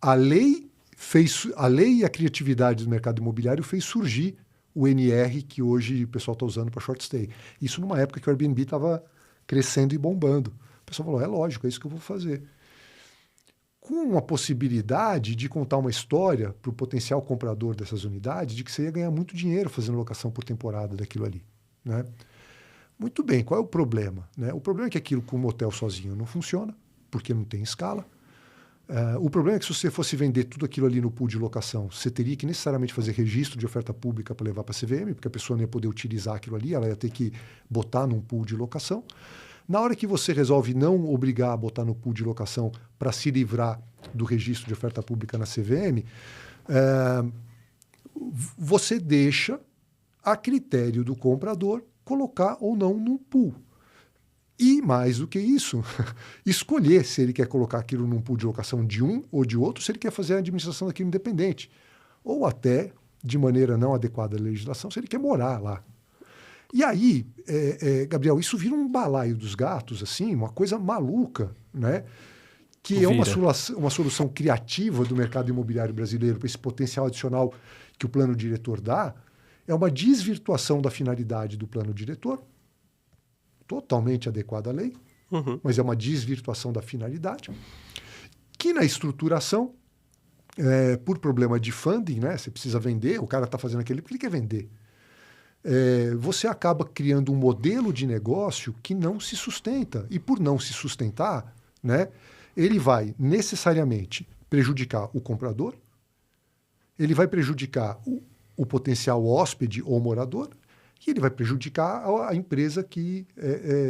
A lei e a criatividade do mercado imobiliário fez surgir o NR, que hoje o pessoal está usando para short stay. Isso numa época que o Airbnb estava crescendo e bombando. O pessoal falou, é lógico, é isso que eu vou fazer. Com a possibilidade de contar uma história para o potencial comprador dessas unidades de que você ia ganhar muito dinheiro fazendo locação por temporada daquilo ali, né? Muito bem, qual é o problema? Né? O problema é que aquilo com um hotel sozinho não funciona, porque não tem escala. O problema é que se você fosse vender tudo aquilo ali no pool de locação, você teria que necessariamente fazer registro de oferta pública para levar para a CVM, porque a pessoa não ia poder utilizar aquilo ali, ela ia ter que botar num pool de locação. Na hora que você resolve não obrigar a botar no pool de locação para se livrar do registro de oferta pública na CVM, você deixa a critério do comprador colocar ou não num pool. E, mais do que isso, escolher se ele quer colocar aquilo num pool de locação de um ou de outro, se ele quer fazer a administração daquilo independente. Ou até, de maneira não adequada à legislação, se ele quer morar lá. E aí, Gabriel, isso vira um balaio dos gatos, assim, uma coisa maluca, né? Que é uma solução criativa do mercado imobiliário brasileiro para esse potencial adicional que o plano diretor dá, é uma desvirtuação da finalidade do plano diretor, totalmente adequada à lei, mas é uma desvirtuação da finalidade, que na estruturação, por problema de funding, né, você precisa vender, o cara está fazendo aquele porque ele quer vender. Você acaba criando um modelo de negócio que não se sustenta. E por não se sustentar, né, ele vai necessariamente prejudicar o comprador, ele vai prejudicar o potencial hóspede ou morador, e ele vai prejudicar a empresa que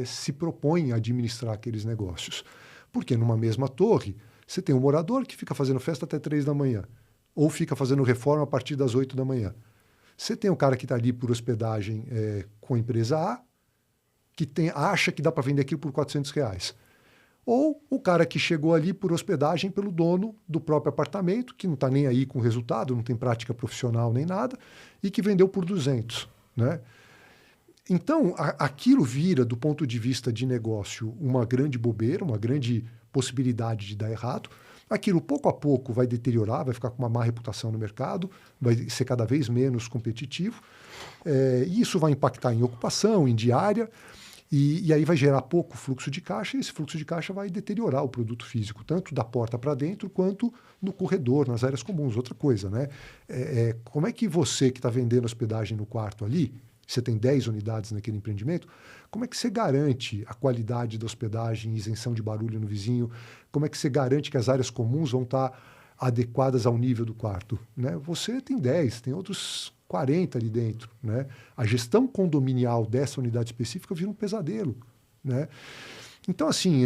se propõe a administrar aqueles negócios. Porque numa mesma torre, você tem um morador que fica fazendo festa até 3 da manhã, ou fica fazendo reforma a partir das 8 da manhã. Você tem o cara que está ali por hospedagem com a empresa A, que acha que dá para vender aquilo por R$400. Ou o cara que chegou ali por hospedagem pelo dono do próprio apartamento, que não está nem aí com o resultado, não tem prática profissional nem nada, e que vendeu por 200, né? Então, aquilo vira, do ponto de vista de negócio, uma grande bobeira, uma grande possibilidade de dar errado. Aquilo, pouco a pouco, vai deteriorar, vai ficar com uma má reputação no mercado, vai ser cada vez menos competitivo. E isso vai impactar em ocupação, em diária, e aí vai gerar pouco fluxo de caixa, e esse fluxo de caixa vai deteriorar o produto físico, tanto da porta para dentro, quanto no corredor, nas áreas comuns. Outra coisa, né? Como é que você, que está vendendo hospedagem no quarto ali, você tem 10 unidades naquele empreendimento, como é que você garante a qualidade da hospedagem, isenção de barulho no vizinho? Como é que você garante que as áreas comuns vão estar adequadas ao nível do quarto, né? Você tem 10, tem outros 40 ali dentro, né? A gestão condominial dessa unidade específica vira um pesadelo, né? Então, assim,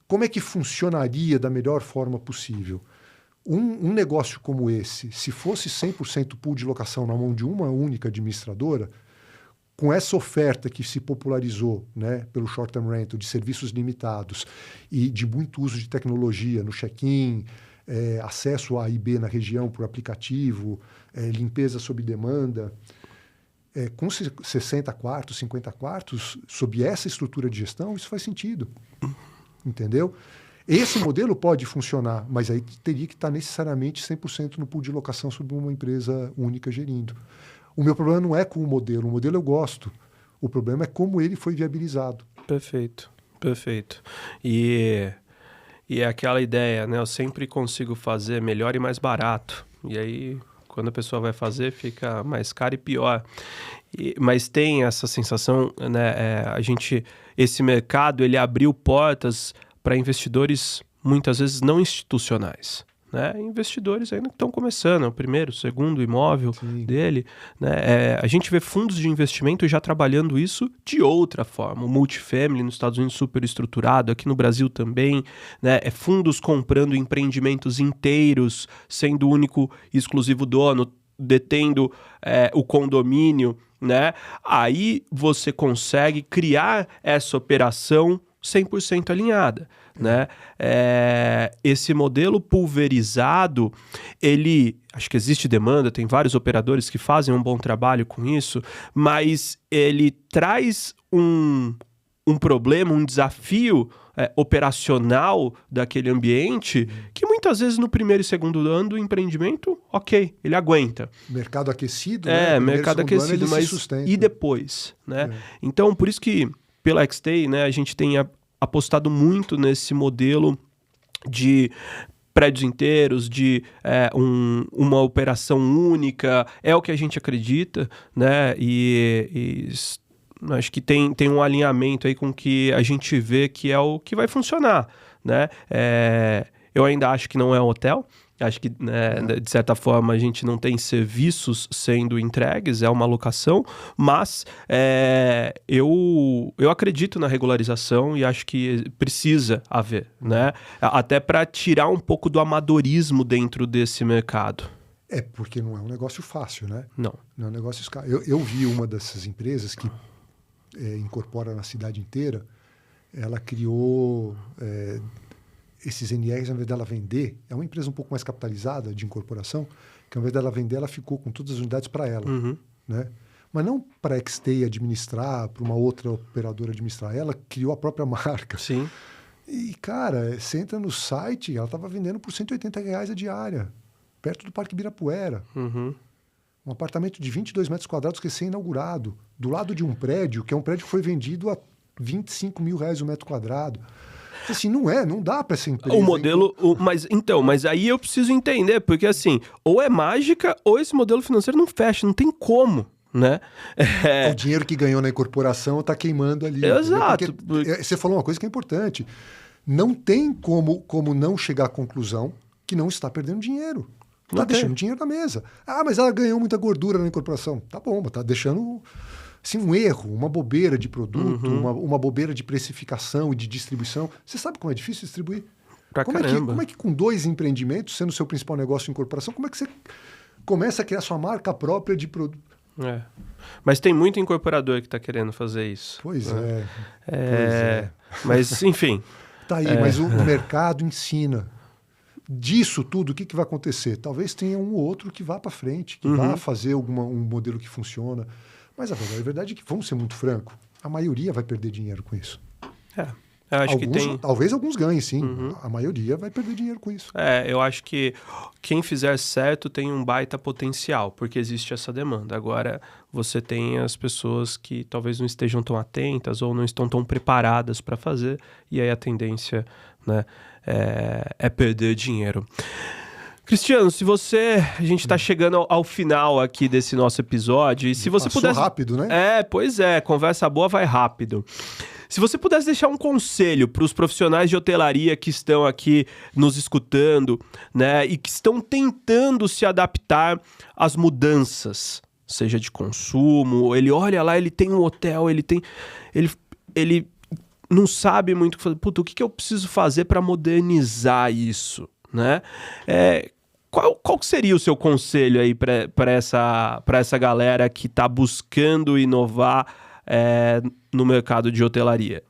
como é que funcionaria da melhor forma possível? Um negócio como esse, se fosse 100% pool de locação na mão de uma única administradora, com essa oferta que se popularizou, né, pelo short-term rental, de serviços limitados e de muito uso de tecnologia no check-in, acesso a A e B na região por aplicativo, limpeza sob demanda, com 60 quartos, 50 quartos, sob essa estrutura de gestão, isso faz sentido, entendeu? Esse modelo pode funcionar, mas aí teria que estar necessariamente 100% no pool de locação sob uma empresa única gerindo. O meu problema não é com o modelo eu gosto. O problema é como ele foi viabilizado. Perfeito, perfeito. E é aquela ideia, né? Eu sempre consigo fazer melhor e mais barato. E aí, quando a pessoa vai fazer, fica mais caro e pior. Mas tem essa sensação, né? Esse mercado, ele abriu portas para investidores, muitas vezes, não institucionais. Né? Investidores ainda que estão começando, é o primeiro, segundo imóvel dele. Né? A gente vê fundos de investimento já trabalhando isso de outra forma. O multifamily nos Estados Unidos super estruturado, aqui no Brasil também. Né? Fundos comprando empreendimentos inteiros, sendo o único e exclusivo dono, detendo o condomínio. Né? Aí você consegue criar essa operação 100% alinhada. Né? Esse modelo pulverizado, acho que existe demanda, tem vários operadores que fazem um bom trabalho com isso, mas ele traz um problema, um desafio operacional daquele ambiente que muitas vezes no primeiro e segundo ano do empreendimento, ok, ele aguenta. Mercado aquecido, né? Mercado aquecido, mas e depois? Né? Então, por isso que pela XTAY, né, a gente tem apostado muito nesse modelo de prédios inteiros, de uma operação única, é o que a gente acredita, né? E acho que tem um alinhamento aí com o que a gente vê que é o que vai funcionar, né? Eu ainda acho que não é um hotel. Acho que, né, de certa forma, a gente não tem serviços sendo entregues, é uma locação, mas eu acredito na regularização e acho que precisa haver, né? Até para tirar um pouco do amadorismo dentro desse mercado. Porque não é um negócio fácil, né? Não. Não é um negócio... Eu vi uma dessas empresas que incorpora na cidade inteira, ela criou... esses NRs, ao invés dela vender, é uma empresa um pouco mais capitalizada de incorporação, que ao invés dela vender, ela ficou com todas as unidades para ela. Né? Mas não para a XT administrar, para uma outra operadora administrar. Ela criou a própria marca. Sim. E, cara, você entra no site, ela estava vendendo por R$180 a diária, perto do Parque Ibirapuera. Um apartamento de 22 metros quadrados recém-inaugurado, do lado de um prédio, que é um prédio que foi vendido a R$25 mil o metro quadrado. Assim, não dá para essa empresa. O modelo, mas aí eu preciso entender, porque assim, ou é mágica, ou esse modelo financeiro não fecha, não tem como, né? O dinheiro que ganhou na incorporação está queimando ali. Exato. Porque você falou uma coisa que é importante. Não tem como não chegar à conclusão que não está perdendo dinheiro. Está deixando dinheiro na mesa. Mas ela ganhou muita gordura na incorporação. Tá bom, mas está deixando... Assim, um erro, uma bobeira de produto, uma bobeira de precificação e de distribuição. Você sabe como é difícil distribuir? Como é que com 2 empreendimentos, sendo o seu principal negócio em incorporação, como é que você começa a criar sua marca própria de produto? Mas tem muito incorporador que está querendo fazer isso. Pois é. Mas, enfim... Tá aí, mas o mercado ensina. Disso tudo, o que vai acontecer? Talvez tenha um ou outro que vá para frente, que vá fazer um modelo que funciona. Mas a verdade é que, vamos ser muito franco, a maioria vai perder dinheiro com isso. Eu acho que tem... Talvez alguns ganhem, sim. A maioria vai perder dinheiro com isso. Eu acho que quem fizer certo tem um baita potencial, porque existe essa demanda. Agora, você tem as pessoas que talvez não estejam tão atentas ou não estão tão preparadas para fazer, e aí a tendência, né, é perder dinheiro. Cristiano, a gente está chegando ao final aqui desse nosso episódio, e se você pudesse... rápido, né? Pois é, conversa boa vai rápido. Se você pudesse deixar um conselho para os profissionais de hotelaria que estão aqui nos escutando, né, e que estão tentando se adaptar às mudanças, seja de consumo, ele olha lá, ele tem um hotel, ele não sabe muito o que fazer. Puta, o que eu preciso fazer para modernizar isso, né? Qual seria o seu conselho aí para essa galera que está buscando inovar no mercado de hotelaria?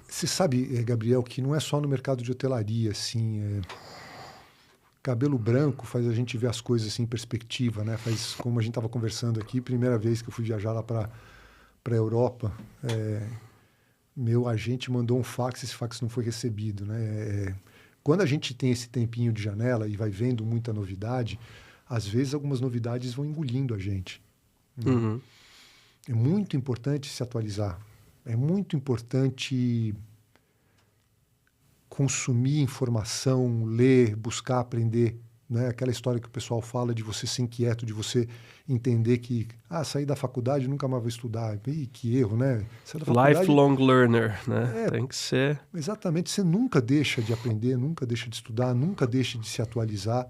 Você sabe, Gabriel, que não é só no mercado de hotelaria, assim, cabelo branco faz a gente ver as coisas assim, em perspectiva, né? Faz, como a gente estava conversando aqui, primeira vez que eu fui viajar lá para a Europa, meu agente mandou um fax, esse fax não foi recebido, né? Quando a gente tem esse tempinho de janela e vai vendo muita novidade, às vezes algumas novidades vão engolindo a gente. Né? É muito importante se atualizar. É muito importante consumir informação, ler, buscar aprender. Né? Aquela história que o pessoal fala de você ser inquieto, de você entender que sair da faculdade nunca mais vou estudar. Ih, que erro, né? Lifelong learner, né? Tem que ser. Exatamente. Você nunca deixa de aprender, nunca deixa de estudar, nunca deixa de se atualizar.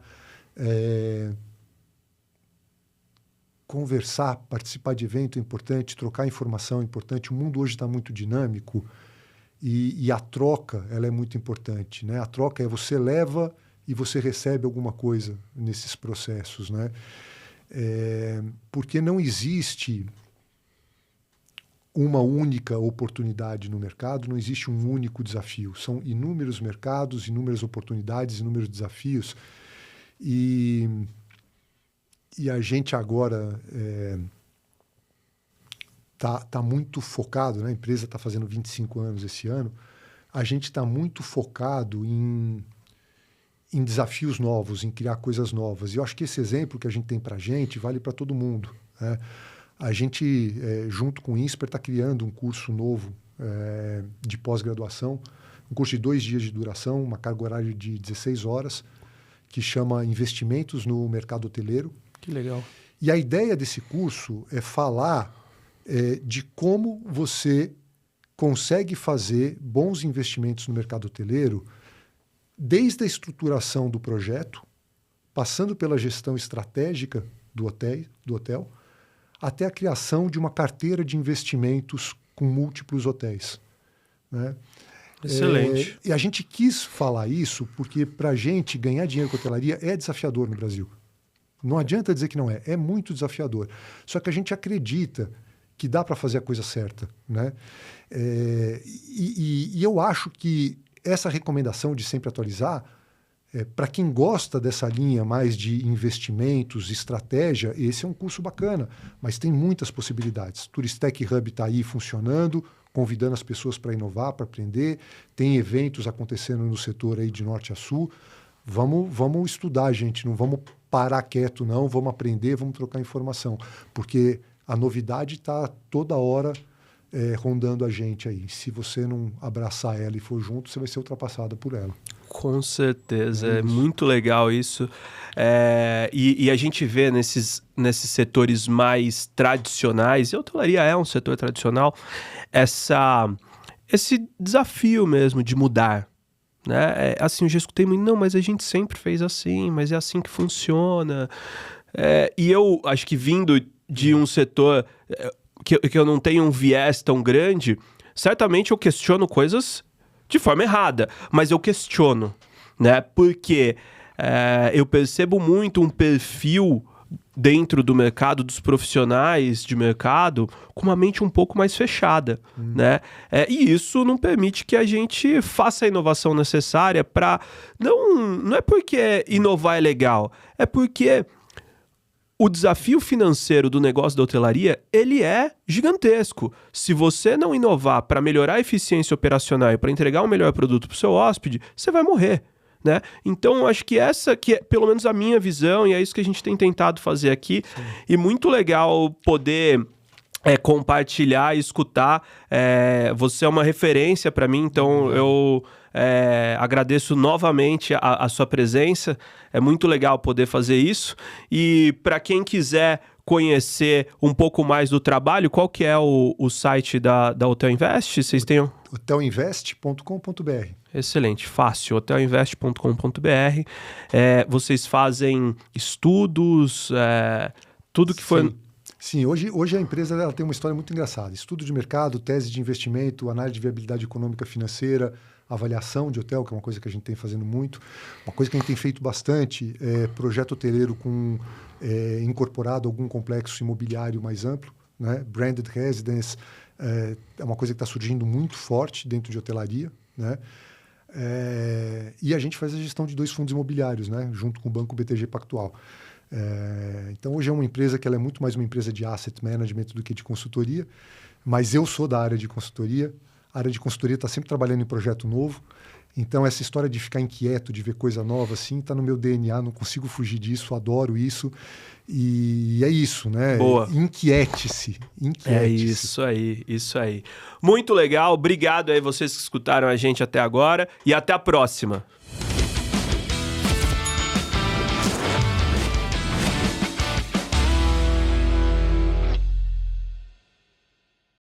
Conversar, participar de evento é importante, trocar informação é importante. O mundo hoje está muito dinâmico e a troca ela é muito importante. Né? A troca é você leva e você recebe alguma coisa nesses processos. Né? Porque não existe uma única oportunidade no mercado, não existe um único desafio. São inúmeros mercados, inúmeras oportunidades, inúmeros desafios. E a gente agora tá muito focado, né? A empresa está fazendo 25 anos esse ano, a gente está muito focado em desafios novos, em criar coisas novas. E eu acho que esse exemplo que a gente tem para a gente vale para todo mundo. Né? A gente, junto com o INSPER, está criando um curso novo de pós-graduação, um curso de 2 dias de duração, uma carga horária de 16 horas, que chama Investimentos no Mercado Hoteleiro. Que legal. E a ideia desse curso é falar de como você consegue fazer bons investimentos no mercado hoteleiro desde a estruturação do projeto, passando pela gestão estratégica do hotel, até a criação de uma carteira de investimentos com múltiplos hotéis, né? Excelente. E a gente quis falar isso porque, para a gente, ganhar dinheiro com hotelaria é desafiador no Brasil. Não adianta dizer que não é. É muito desafiador. Só que a gente acredita que dá para fazer a coisa certa, né? E eu acho que essa recomendação de sempre atualizar, para quem gosta dessa linha mais de investimentos, estratégia, esse é um curso bacana, mas tem muitas possibilidades. Turistec Hub está aí funcionando, convidando as pessoas para inovar, para aprender. Tem eventos acontecendo no setor aí de norte a sul. Vamos estudar, gente. Não vamos parar quieto, não. Vamos aprender, vamos trocar informação. Porque a novidade está toda hora rondando a gente aí. Se você não abraçar ela e for junto, você vai ser ultrapassado por ela. Com certeza, é muito legal isso. E a gente vê nesses setores mais tradicionais, e a hotelaria é um setor tradicional, esse desafio mesmo de mudar, né? Assim, eu já escutei muito, não, mas a gente sempre fez assim, mas é assim que funciona. E eu acho que vindo de um setor que eu não tenho um viés tão grande, certamente eu questiono coisas de forma errada, mas eu questiono, né? Porque eu percebo muito um perfil dentro do mercado, dos profissionais de mercado, com uma mente um pouco mais fechada, né? E isso não permite que a gente faça a inovação necessária para... Não é porque inovar é legal, é porque o desafio financeiro do negócio da hotelaria, ele é gigantesco. Se você não inovar para melhorar a eficiência operacional e para entregar um melhor produto para o seu hóspede, você vai morrer, né? Então, acho que essa que é pelo menos a minha visão, e é isso que a gente tem tentado fazer aqui. Sim. E muito legal poder compartilhar e escutar. Você é uma referência para mim, então eu agradeço novamente a sua presença. É muito legal poder fazer isso. E para quem quiser conhecer um pouco mais do trabalho, qual que é o site da Hotel Invest? Vocês têm hotelinvest.com.br. Excelente, fácil, hotelinvest.com.br. Vocês fazem estudos, tudo que foi... Sim, hoje a empresa ela tem uma história muito engraçada. Estudo de mercado, tese de investimento, análise de viabilidade econômica financeira, avaliação de hotel, que é uma coisa que a gente tem fazendo muito. Uma coisa que a gente tem feito bastante é projeto hoteleiro com incorporado algum complexo imobiliário mais amplo, né? Branded Residence é uma coisa que está surgindo muito forte dentro de hotelaria, né? E a gente faz a gestão de 2 fundos imobiliários, né? Junto com o Banco BTG Pactual. Então, hoje é uma empresa que ela é muito mais uma empresa de asset management do que de consultoria, mas eu sou da área de consultoria. A área de consultoria está sempre trabalhando em projeto novo. Então, essa história de ficar inquieto, de ver coisa nova, assim, está no meu DNA, não consigo fugir disso, adoro isso. E é isso, né? Boa. Inquiete-se. É isso aí. Muito legal. Obrigado aí vocês que escutaram a gente até agora e até a próxima.